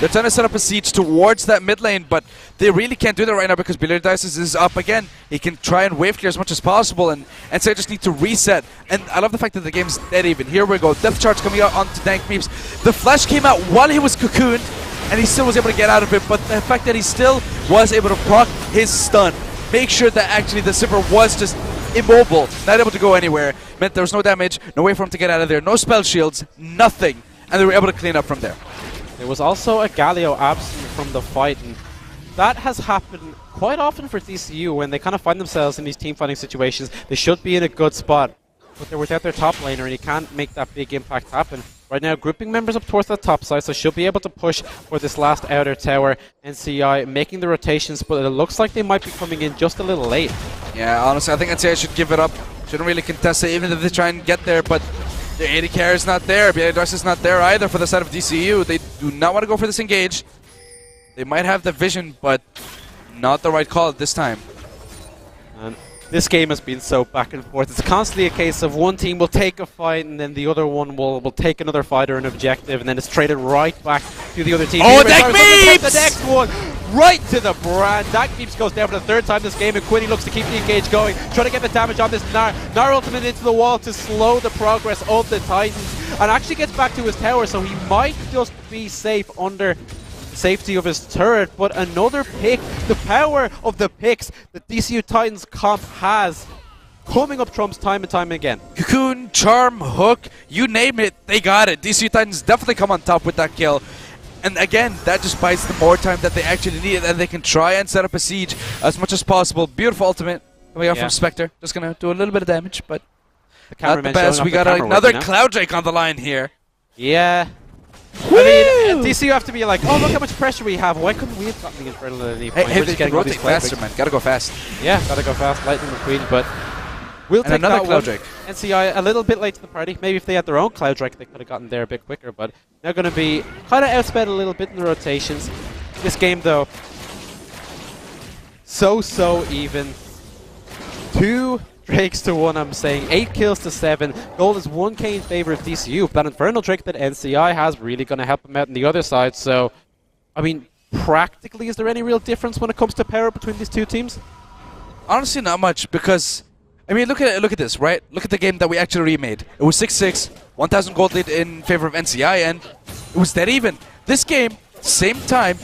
They're trying to set up a siege towards that mid lane, but they really can't do that right now because Beely Dice is up again. He can try and wave clear as much as possible, and so just need to reset. And I love the fact that the game's dead even. Here we go, Death Charge coming out onto Dank Meeps. The flash came out while he was cocooned, and he still was able to get out of it, but the fact that he still was able to proc his stun, make sure that actually the Zipper was just immobile, not able to go anywhere, meant there was no damage, no way for him to get out of there, no spell shields, nothing, and they were able to clean up from there. There was also a Galio absent from the fight, and that has happened quite often for DCU when they kind of find themselves in these team fighting situations. They should be in a good spot, but they're without their top laner, and you can't make that big impact happen. Right now, grouping members up towards the top side, so should be able to push for this last outer tower. NCI making the rotations, but it looks like they might be coming in just a little late. Yeah, honestly, I think NCI should give it up. Shouldn't really contest it, even if they try and get there, but the AD carry is not there. Beely Dice is not there either for the side of DCU. They do not want to go for this engage. They might have the vision, but not the right call at this time. And this game has been so back and forth. It's constantly a case of one team will take a fight and then the other one will take another fight or an objective, and then it's traded right back to the other team. Oh, Dank Meeps! The next one right to the brand. Dank Meeps goes down for the 3rd time this game, and Quinny looks to keep the engage going, trying to get the damage on this Gnar. Gnar ultimate into the wall to slow the progress of the Titans, and actually gets back to his tower, so he might just be safe under safety of his turret. But another pick, the power of the picks that DCU Titans comp has coming up trumps time and time again. Cocoon, Charm, Hook, you name it, they got it. DCU Titans definitely come on top with that kill. And again, that just buys them more time that they actually need, and they can try and set up a siege as much as possible. Beautiful ultimate coming out from Spectre. Just going to do a little bit of damage, but not the best. We got another Cloud Drake on the line here. Yeah. Woo! I mean, DCU have to be like, oh, look how much pressure we have. Why couldn't we have gotten the Infernal at any point? Hey, they can rotate faster, man. Gotta go fast. Yeah, gotta go fast. Lightning McQueen, but We'll And take another that Cloud one. Drake. NCI a little bit late to the party. Maybe if they had their own Cloud Drake, they could have gotten there a bit quicker. But they're going to be kind of outsped a little bit in the rotations. This game, though, so even. 2 Drakes to 1, I'm saying. 8 kills to 7. Gold is 1k in favor of DCU. That Infernal Drake that NCI has really going to help them out on the other side. So, I mean, practically, is there any real difference when it comes to power between these two teams? Honestly, not much, because I mean, look at this, right? Look at the game that we actually remade. It was 6-6, 1,000 gold lead in favor of NCI, and it was dead even. This game, same time,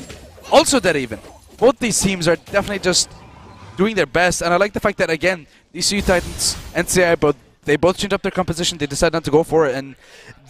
also dead even. Both these teams are definitely just doing their best, and I like the fact that, again, DCU Titans, NCI, they both changed up their composition. They decided not to go for it, and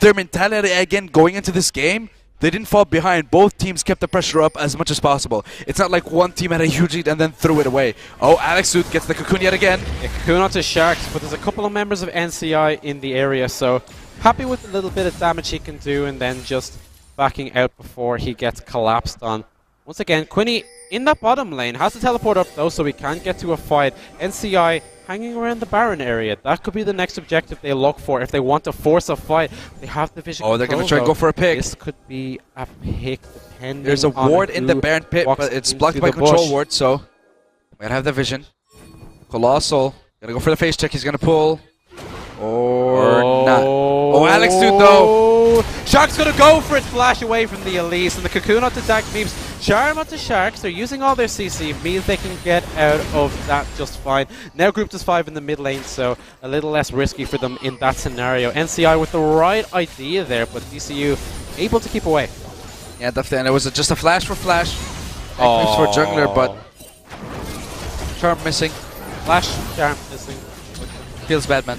their mentality, again, going into this game, they didn't fall behind. Both teams kept the pressure up as much as possible. It's not like one team had a huge lead and then threw it away. Oh, Alex Dude gets the cocoon yet again. Yeah, cocoon onto Sharks, but there's a couple of members of NCI in the area, so happy with the little bit of damage he can do, and then just backing out before he gets collapsed on. Once again, Quinny in that bottom lane has to teleport up though, so we can't get to a fight. NCI hanging around the Baron area. That could be the next objective they look for if they want to force a fight. They have the vision. Oh, they're going to try and go for a pick. This could be a pick depending. There's a ward in the Baron pit, but it's blocked by control ward, so we gotta have the vision. Colossal gonna go for the face check. He's gonna pull or not. Oh, Alex Dude though. Shark's gonna go for it. Flash away from the Elise, and the cocoon onto Dak Meeps. Charm onto Sharks. They're using all their CC. Means they can get out of that just fine. Now grouped as 5 in the mid lane, so a little less risky for them in that scenario. NCI with the right idea there, but DCU able to keep away. Yeah, definitely. And it was just a flash for Flash. Oh. For jungler, but Charm missing. Flash, Charm missing. Feels bad, man.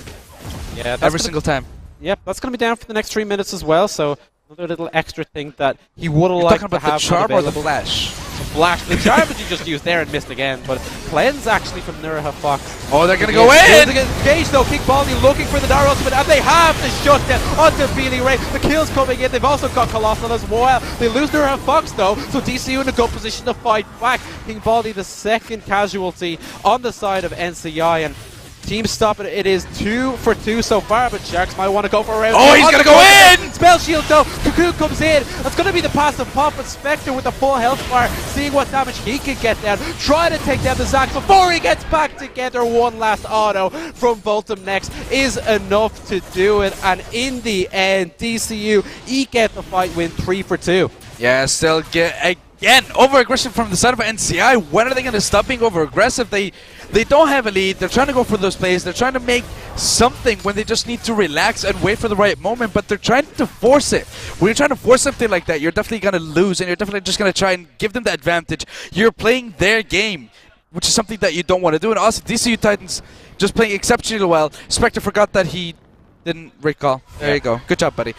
Yeah, every single time. Yep, that's going to be down for the next 3 minutes as well, so another little extra thing that he would have liked to have. Talking about the Charm or the Flash? The Flash. The Charm that you just used there and missed again, but Cleanse actually from Nuraha Fox. Oh, they're going to go in! Engage though, King Baldy looking for the Dar ultimate, and they have the shutdown onto Feely Ray. The kill's coming in, they've also got Colossal as well. They lose Nuraha Fox though, so DCU in a good position to fight back. King Baldy the second casualty on the side of NCI, and team stop it. It is 2 for 2 so far, but Sharks might want to go for a round. Oh, he's going to go in! Spell shield though. Cocoon comes in. That's going to be the passive pop, but Spectre with the full health bar, seeing what damage he can get down. Try to take down the Zac before he gets back together. One last auto from Voltum next is enough to do it, and in the end, DCU eke out the fight win 3 for 2. Yeah, still get again over-aggression from the side of NCI. When are they going to stop being over-aggressive? They don't have a lead. They're trying to go for those plays. They're trying to make something when they just need to relax and wait for the right moment, but they're trying to force it. When you're trying to force something like that, you're definitely going to lose, and you're definitely just going to try and give them the advantage. You're playing their game, which is something that you don't want to do. And also, DCU Titans just playing exceptionally well. Spectre forgot that he didn't recall. There you go. Good job, buddy.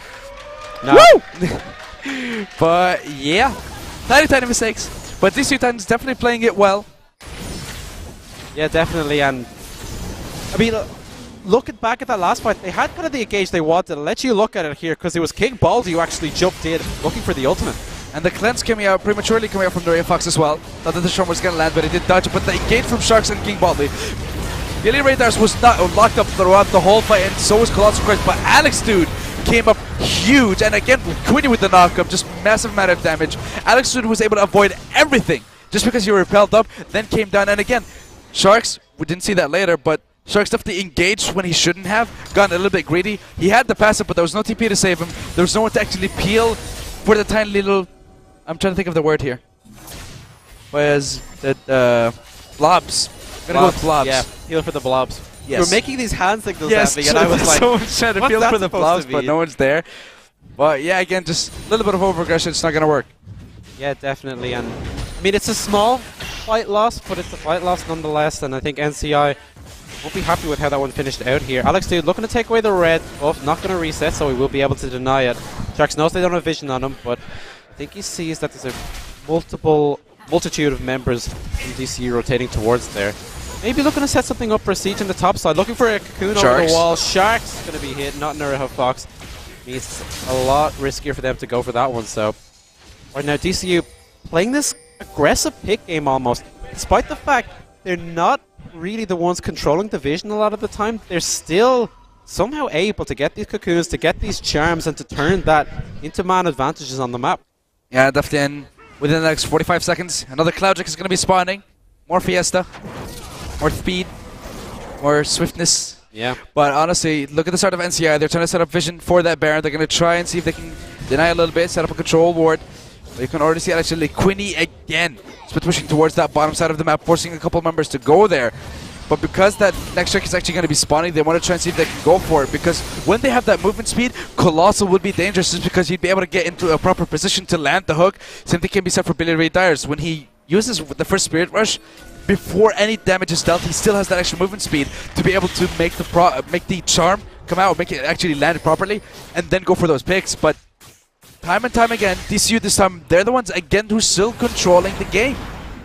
No. Woo! But, yeah. Tiny mistakes. But DCU Titans definitely playing it well. Yeah, definitely, and I mean, looking back at that last fight, they had kind of the engage they wanted. I'll let you look at it here, because it was King Baldy who actually jumped in, looking for the ultimate. And the cleanse coming out, prematurely coming out from Nuraha Fox as well. Thought that the Storm was going to land, but he did dodge it. But the engage from Sharks and King Baldy. Billy Radars was not locked up throughout the whole fight, and so was Colossal Christ. But Alex Dude came up huge, and again, Quinny with the knockup, just massive amount of damage. Alex Dude was able to avoid everything, just because he repelled up, then came down, and again, Sharks, we didn't see that later, but Sharks definitely engaged when he shouldn't have, gotten a little bit greedy. He had the passive, but there was no TP to save him. There was no one to actually peel for the tiny little, I'm trying to think of the word here. Was the blobs. I'm gonna go with blobs. Yeah, peel for the blobs. Yes. You were making these hand signals at me, and I was like, someone's trying to peel for the blobs, but no one's there. But yeah, again, just a little bit of over-aggression, it's not gonna work. Yeah, definitely, and I mean, it's a small fight loss, but it's a fight loss nonetheless, and I think NCI won't be happy with how that one finished out here. Alex Dude looking to take away the red buff, not going to reset, so he will be able to deny it. Sharks knows they don't have vision on him, but I think he sees that there's a multitude of members from DCU rotating towards there. Maybe looking to set something up for a siege on the top side, looking for a cocoon over the wall. Sharks going to be hit, not Nuraha Fox. Means a lot riskier for them to go for that one, so right now DCU playing this aggressive pick game almost, despite the fact they're not really the ones controlling the vision a lot of the time, they're still somehow able to get these cocoons, to get these charms, and to turn that into man advantages on the map. Yeah, definitely. And within the next 45 seconds, another Cloudrick is going to be spawning. More Fiesta, more speed, more swiftness. Yeah. But honestly, look at the start of NCI. They're trying to set up vision for that Baron. They're going to try and see if they can deny a little bit, set up a control ward. But you can already see actually Quinny again. He's been pushing towards that bottom side of the map, forcing a couple members to go there. But because that next trick is actually going to be spawning, they want to try and see if they can go for it. Because when they have that movement speed, Colossal would be dangerous just because he'd be able to get into a proper position to land the hook. Same thing can be said for Billy Ray Dyers. When he uses the first Spirit Rush, before any damage is dealt, he still has that extra movement speed to be able to make the charm come out, make it actually land properly, and then go for those picks. But time and time again, DCU this time, they're the ones again who's still controlling the game.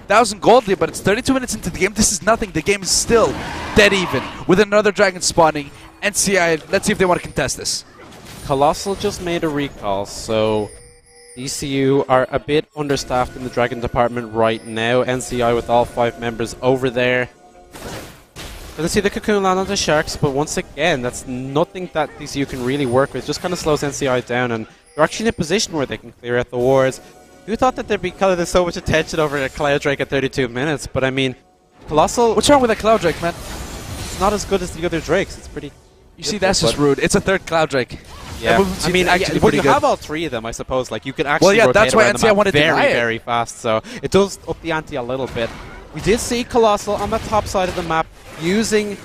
1,000 gold lead, but it's 32 minutes into the game. This is nothing. The game is still dead even with another dragon spawning. NCI, let's see if they want to contest this. Colossal just made a recall, so DCU are a bit understaffed in the Dragon department right now. NCI with all 5 members over there. Let's see the Cocoon land on the Sharks, but once again, that's nothing that DCU can really work with. Just kind of slows NCI down, and they're actually in a position where they can clear out the wards. Who thought that there'd be kind of so much attention over a Clouddrake at 32 minutes? But I mean, Colossal... What's wrong with that Clouddrake, man? It's not as good as the other Drakes. It's pretty... You see, that's just rude. It's a third Clouddrake. Yeah, I mean, when you have all 3 of them, I suppose, like, you can actually rotate that's why NCI wanted to very, very fast, so it does up the ante a little bit. We did see Colossal on the top side of the map using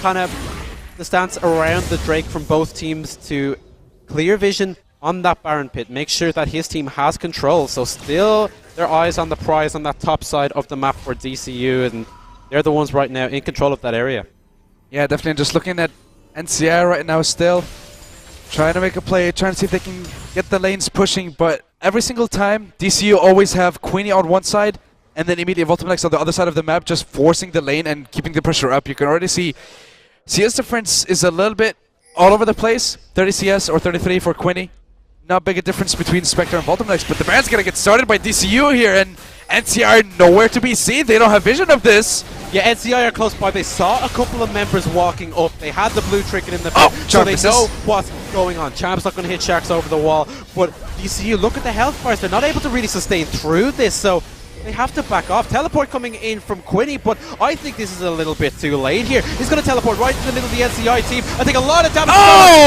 kind of the stance around the Drake from both teams to clear vision on that Baron pit, make sure that his team has control, so still their eyes on the prize on that top side of the map for DCU, and they're the ones right now in control of that area. Yeah, definitely. Just looking at NCI right now still, trying to make a play, trying to see if they can get the lanes pushing, but every single time, DCU always have Queenie on one side, and then immediately Voltimex on the other side of the map, just forcing the lane and keeping the pressure up. You can already see CS difference is a little bit all over the place. 30 CS or 33 for Queenie. Not big a difference between Spectre and Voltimex, but the Baron's gonna get started by DCU here, and NCI are nowhere to be seen. They don't have vision of this. Yeah, NCI are close by. They saw a couple of members walking up. They had the blue trinket in the pit, so they know what's going on. Champ's not going to hit Sharks over the wall, but DCU, look at the health bars. They're not able to really sustain through this, so they have to back off. Teleport coming in from Quinny, but I think this is a little bit too late here. He's going to teleport right in the middle of the NCI team. I think a lot of damage.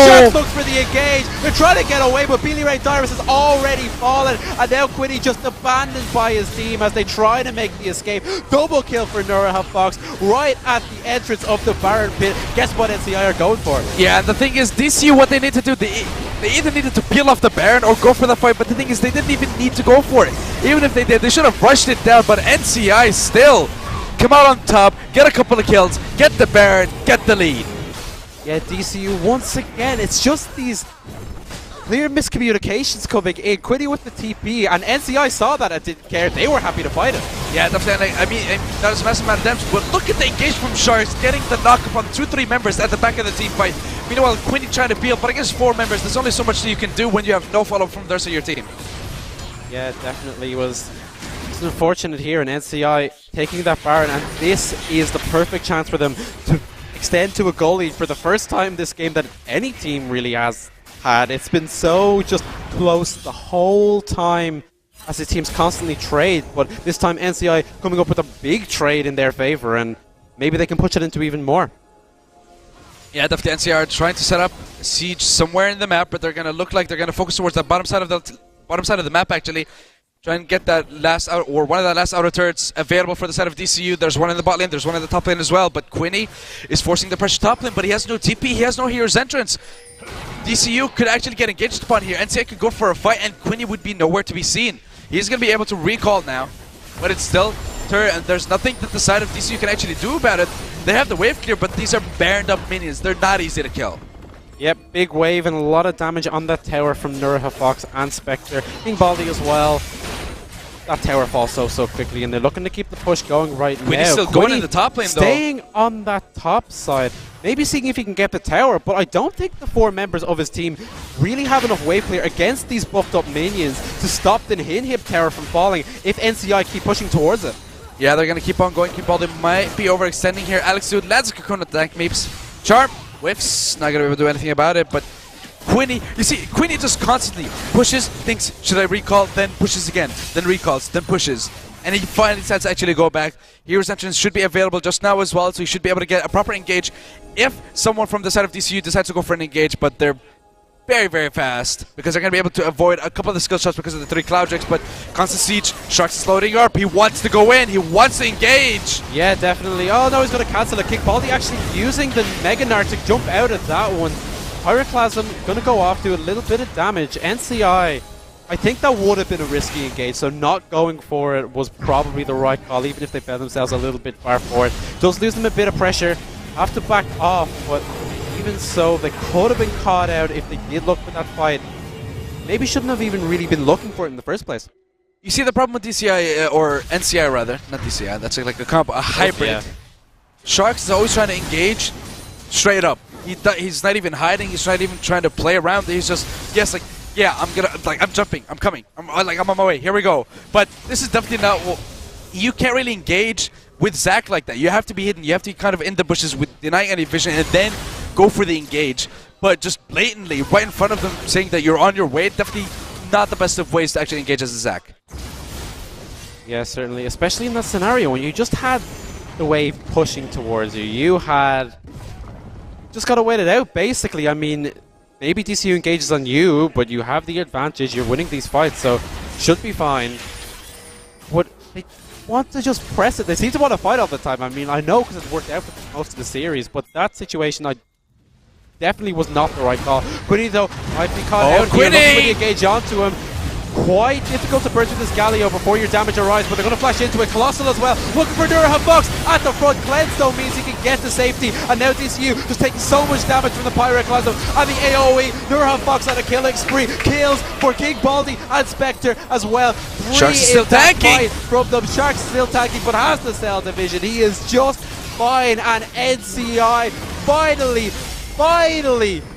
Sharks looks for the engage. They're trying to get away, but Billy Ray Dyrus has already fallen, and now Quinny just abandoned by his team as they try to make the escape. Double kill for Nuraha Fox right at the entrance of the Baron pit. Guess what NCI are going for? Yeah, and the thing is, DCU, what they need to do, they either needed to peel off the Baron or go for the fight, but the thing is, they didn't even need to go for it. Even if they did, they should have rushed it down, but NCI still come out on top, get a couple of kills, get the Baron, get the lead. Yeah, DCU once again, it's just these clear miscommunications coming in. Quinny with the TP, and NCI saw that and didn't care. They were happy to fight it. Yeah, definitely. I mean, that was a massive amount of damage, but look at the engage from Sharks, getting the knock upon 2-3 members at the back of the team fight. Meanwhile, Quinny trying to peel, but against 4 members, there's only so much that you can do when you have no follow from the rest of your team. Yeah, definitely was. It's unfortunate here in NCI taking that Baron, and this is the perfect chance for them to extend to a goal lead for the first time this game that any team really has had. It's been so just close the whole time as the teams constantly trade, but this time NCI coming up with a big trade in their favor, and maybe they can push it into even more. Yeah, definitely NCI are trying to set up a siege somewhere in the map, but they're going to look like they're going to focus towards the bottom side of the map actually. Try and get that last out, or one of the last outer turrets available for the side of DCU. There's one in the bot lane, there's one in the top lane as well, but Quinny is forcing the pressure top lane, but he has no TP, he has no Hero's Entrance. DCU could actually get engaged upon here. NCI could go for a fight, and Quinny would be nowhere to be seen. He's going to be able to recall now, but it's still turret, and there's nothing that the side of DCU can actually do about it. They have the wave clear, but these are baroned up minions. They're not easy to kill. Yep, big wave and a lot of damage on that tower from Nuraha Fox and Spectre. King Baldi as well. That tower falls so quickly, and they're looking to keep the push going right now. Quinny's still going in the top lane, though. Staying on that top side. Maybe seeing if he can get the tower, but I don't think the 4 members of his team really have enough wave clear against these buffed up minions to stop the Hinhib tower from falling if NCI keep pushing towards it. Yeah, they're going to keep on going. King Baldi might be overextending here. Alex Dude lands a cocoon attack, Meeps. Charm, whiffs, not going to be able to do anything about it, but Quinny, you see, Quinny just constantly pushes, thinks, should I recall, then pushes again, then recalls, then pushes. And he finally decides to actually go back. Hero's Entrance should be available just now as well, so he should be able to get a proper engage if someone from the side of DCU decides to go for an engage, but they're very, very fast because they're going to be able to avoid a couple of the skill shots because of the 3 Cloud Drakes, but Constant Siege, Sharks is loading up. He wants to go in. He wants to engage. Yeah, definitely. Oh, no, he's going to cancel a kick. Baldi actually using the Mega Nart to jump out of that one. Pyroclasm going to go off, do a little bit of damage. NCI, I think that would have been a risky engage, so not going for it was probably the right call, even if they found themselves a little bit far forward. Does lose them a bit of pressure. Have to back off, but even so, they could have been caught out if they did look for that fight. Maybe shouldn't have even really been looking for it in the first place. You see the problem with DCI, or NCI rather, not DCI, that's like a comp, a hybrid. Yeah. Sharks is always trying to engage straight up. He's not even hiding. He's not even trying to play around. He's just, yes, like, yeah, I'm jumping. I'm coming. I'm on my way. Here we go. But this is definitely not. Well, you can't really engage with Zac like that. You have to be hidden. You have to be kind of in the bushes with denying any vision, and then go for the engage. But just blatantly, right in front of them, saying that you're on your way, definitely not the best of ways to actually engage as a Zac. Yeah, certainly, especially in that scenario when you just had the wave pushing towards you. You had just got to wait it out, basically. I mean, maybe DCU engages on you, but you have the advantage. You're winning these fights, so should be fine. But they want to just press it. They seem to want to fight all the time. I mean, I know because it worked out for most of the series, but that situation, I definitely was not the right call. Quinny, though, might be caught out here. Looking for the engage onto him. Quite difficult to burn through this Galio before your damage arrives, but they're going to flash into it. Colossal as well, looking for Durham Fox at the front. Cleanse though means he can get to safety, and now DCU just taking so much damage from the Pyroclasm and the AoE. Durham Fox on a killing spree, kills for King Baldi and Spectre as well. Sharks still tanking from them. Sharks still tanking, but has the cell division. He is just fine, and NCI finally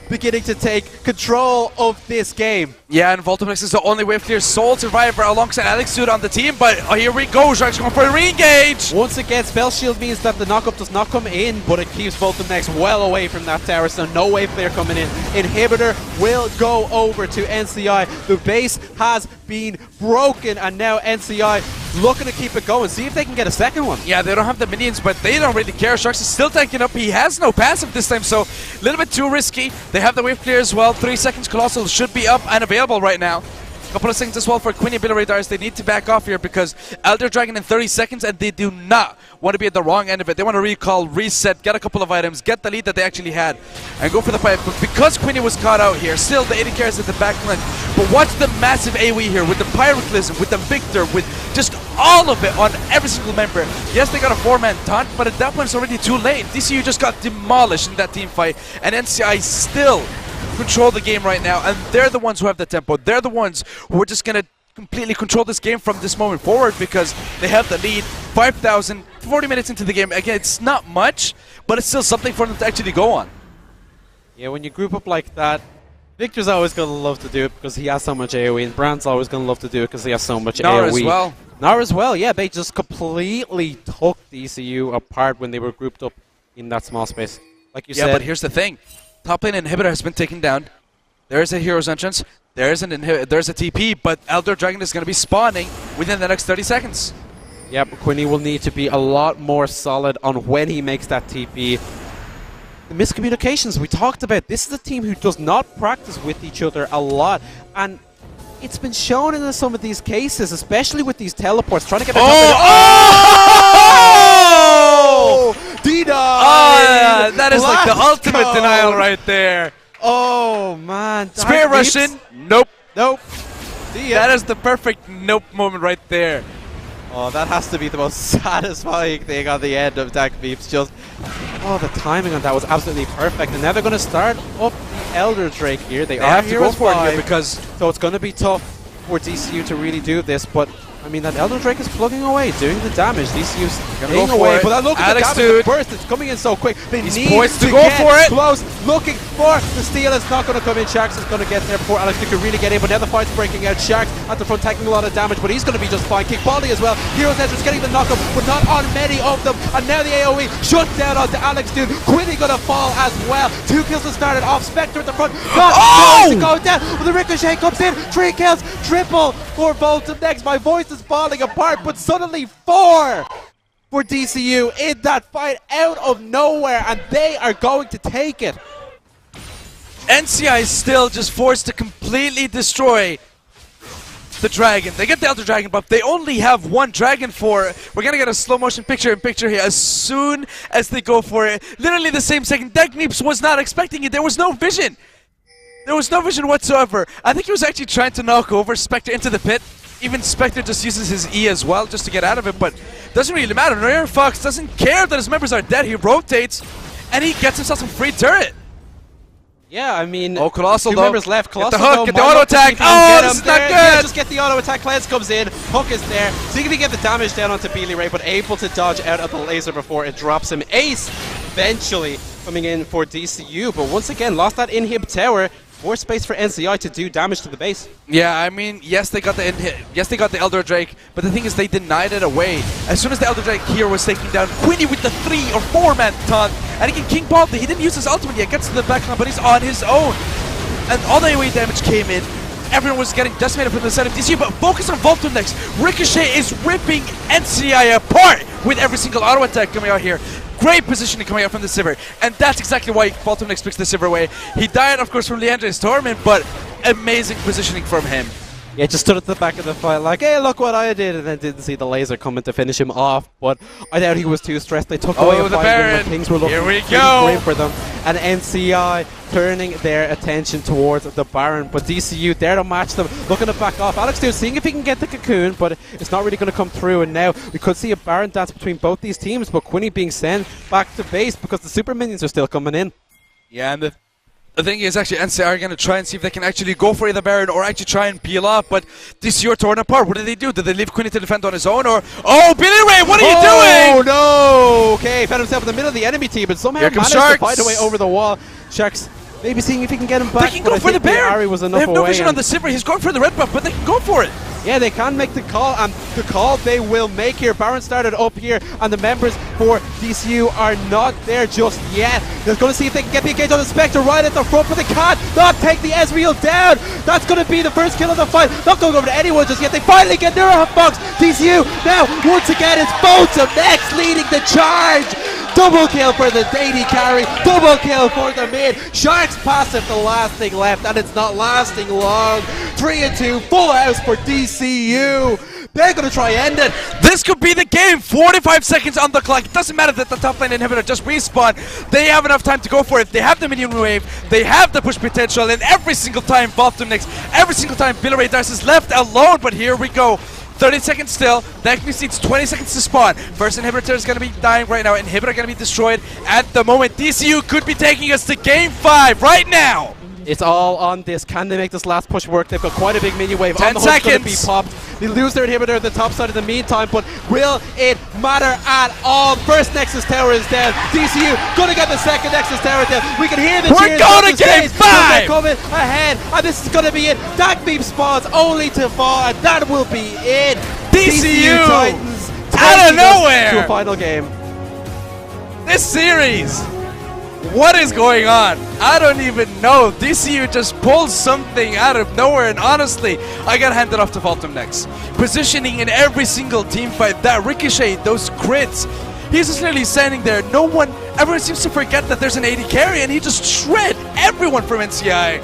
beginning to take control of this game. Yeah, and Voltimix is the only wave clear sole survivor alongside Alex Dude on the team, but here we go, Sharks going for a re-engage! Once again, Spell Shield means that the knockup does not come in, but it keeps Voltimix well away from that tower, so no wave clear coming in. Inhibitor will go over to NCI. The base has been broken, and now NCI looking to keep it going. See if they can get a second one. Yeah, they don't have the minions, but they don't really care. Sharks is still tanking up. He has no passive this time, so a little bit too risky. They have the wave clear as well. 3 seconds. Colossal should be up and available right now. Couple of seconds as well for Quinny Radars. They need to back off here because Elder Dragon in 30 seconds, and they do not want to be at the wrong end of it. They want to recall, reset, get a couple of items, get the lead that they actually had, and go for the fight. But because Quinny was caught out here, still the 80 carries at the back line. But watch the massive AoE here with the Pyroclasm, with the Victor, with just all of it on every single member. Yes, they got a 4-man taunt, but at that point it's already too late. DCU just got demolished in that team fight, and NCI still control the game right now, and they're the ones who have the tempo. They're the ones who are just going to completely control this game from this moment forward because they have the lead. 5,000, 40 minutes into the game. Again, it's not much, but it's still something for them to actually go on. Yeah, when you group up like that, Victor's always going to love to do it because he has so much AoE, and Brand's always going to love to do it because he has so much AoE. As well. Nara as well, yeah, they just completely took DCU apart when they were grouped up in that small space. Like you said. Yeah, but here's the thing. Top lane inhibitor has been taken down. There's a hero's entrance. There's a TP, but Elder Dragon is going to be spawning within the next 30 seconds. Yeah, but Quinny will need to be a lot more solid on when he makes that TP. The miscommunications we talked about. This is a team who does not practice with each other a lot, and it's been shown in some of these cases, especially with these teleports, trying to get denied! That is like the ultimate denial right there. Oh, man. Spirit Russian. Nope. Nope. That is the perfect nope moment right there. Oh, that has to be the most satisfying thing on the end of Dark Beeps. Just, oh, the timing on that was absolutely perfect. And now they're going to start up the Elder Drake here. They are have to go for it here because so it's going to be tough for DCU to really do this, but I mean, that Elder Drake is plugging away, doing the damage. DCU's Gonna go away, for it. but look at the Alex, damage, dude. the burst, it's coming in so quick. They He's need poised to to go get for it. close, looking for the steal. It's not going to come in. Shax is going to get there before Alex could really get in, but now the fight's breaking out. Shax at the front taking a lot of damage, but he's going to be just fine. Kick Baldy as well. Heroes Edge is getting the knockup, but not on many of them. And now the AoE shut down onto Alex, dude. Quinny going to fall as well. 2 kills have started off. Spectre at the front. Not going to go down. But the Ricochet comes in. 3 kills. Triple for Voltum next. My voice is falling apart, but suddenly 4 for DCU in that fight out of nowhere, and they are going to take it. NCI is still just forced to completely destroy the dragon. They get the Elder Dragon buff. They only have 1 dragon for it. We're gonna get a slow motion picture-in-picture here as soon as they go for it. Literally the same second. Dagneeps was not expecting it. There was no vision. There was no vision whatsoever. I think he was actually trying to knock over Spectre into the pit. Even Spectre just uses his E as well just to get out of it, but doesn't really matter. Rare Fox doesn't care that his members are dead. He rotates and he gets himself some free turret. Yeah, I mean, oh, Colossal 2 though. members left. Colossal Get the hook, though, get the might auto not attack. see if he can Oh, get this him is not there. good. Yeah, just get the auto attack. Cleanse comes in. Hook is there. So he can get the damage down onto Beely Ray, but able to dodge out of the laser before it drops him. Ace eventually coming in for DCU, but once again lost that inhib tower. More space for NCI to do damage to the base. Yeah, I mean, yes, they got the Elder Drake, but the thing is, they denied it away. As soon as the Elder Drake here was taking down Quinny with the 3 or 4-man taunt, and again, King Baldy, he didn't use his ultimate yet, gets to the backline, but he's on his own. And all the AoE damage came in. Everyone was getting decimated from the side of DCU, but focus on Voltum next. Ricochet is ripping NCI apart with every single auto attack coming out here. Great positioning coming out from the Sivir, and that's exactly why Voltum next picks the Sivir away. He died, of course, from Leandre's Torment, but amazing positioning from him. Yeah, just stood at the back of the fight like, hey, look what I did, and then didn't see the laser coming to finish him off. But I doubt he was too stressed. They took away a the fight Baron. when things were looking Here we pretty go. grim for them. And NCI turning their attention towards the Baron. But DCU there to match them, looking to back off. Alex dude seeing if he can get the cocoon, but it's not really going to come through. And now we could see a Baron dance between both these teams, but Quinny being sent back to base because the super minions are still coming in. Yeah, and the thing is, actually, NCI are going to try and see if they can actually go for either Baron or actually try and peel off, but DCU are torn apart. What did they do? Did they leave Quinny to defend on his own, or... Oh, Billy Ray, what are you doing? Oh, no! Okay, found himself in the middle of the enemy team, but somehow managed to find a way over the wall. Sharks maybe seeing if he can get him back. They can go for the Baron. Was They have no vision on the Sivir. He's going for the red buff, but they can go for it. Yeah, they can make the call, and the call they will make here. Baron started up here, and the members for DCU are not there just yet. They're going to see if they can get the engage on the Spectre right at the front, but they can't not take the Ezreal down. That's going to be the first kill of the fight. Not going over to anyone just yet. They finally get Neurofox. DCU now, once again, it's Voltum next leading the charge. Double kill for the AD carry, double kill for the mid. Sharks passive, the last thing left, and it's not lasting long. 3 and 2, full house for DCU. They're going to try end it. This could be the game. 45 seconds on the clock. It doesn't matter that the top lane inhibitor just respawned. They have enough time to go for it. They have the minion wave. They have the push potential. And every single time Voltum next, every single time Billy Ray Dice is left alone. But here we go. 30 seconds still. That needs 20 seconds to spawn. First inhibitor is going to be dying right now. Inhibitor going to be destroyed at the moment. DCU could be taking us to game 5 right now. It's all on this. Can they make this last push work? They've got quite a big minion wave. 10 on the hook's going to be seconds. popped. They lose their inhibitor at the top side in the meantime, but will it matter at all? First Nexus Tower is down. DCU going to get the second Nexus Tower down. We can hear the We're cheers. going to game 5! They're coming ahead, and this is going to be it. Dagneeps spawns only to fall, and that will be it. DCU Titans out of taking us nowhere to a final game. This series, what is going on? I don't even know. DCU just pulled something out of nowhere, and honestly, I gotta hand it off to Voltum next. Positioning in every single team fight, that Ricochet, those crits, he's just literally standing there. Everyone seems to forget that there's an AD carry, and he just shred everyone from NCI.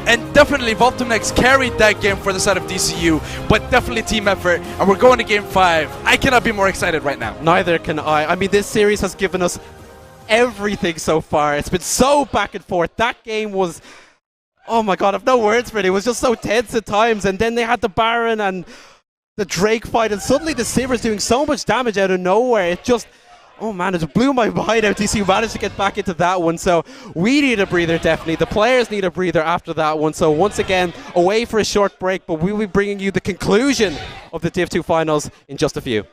And definitely Voltum next carried that game for the side of DCU, but definitely team effort, and we're going to game 5. I cannot be more excited right now. Neither can I. I mean, this series has given us everything so far. It's been so back and forth. That game was, oh my god, I've no words for it. It was just so tense at times, and then they had the Baron and the Drake fight, and suddenly the Sivir's doing so much damage out of nowhere. It just, Oh man, it blew my mind how DCU managed to get back into that one. So we need a breather, definitely. The players need a breather after that one. So once again, away for a short break, but we will be bringing you the conclusion of the Div 2 finals in just a few.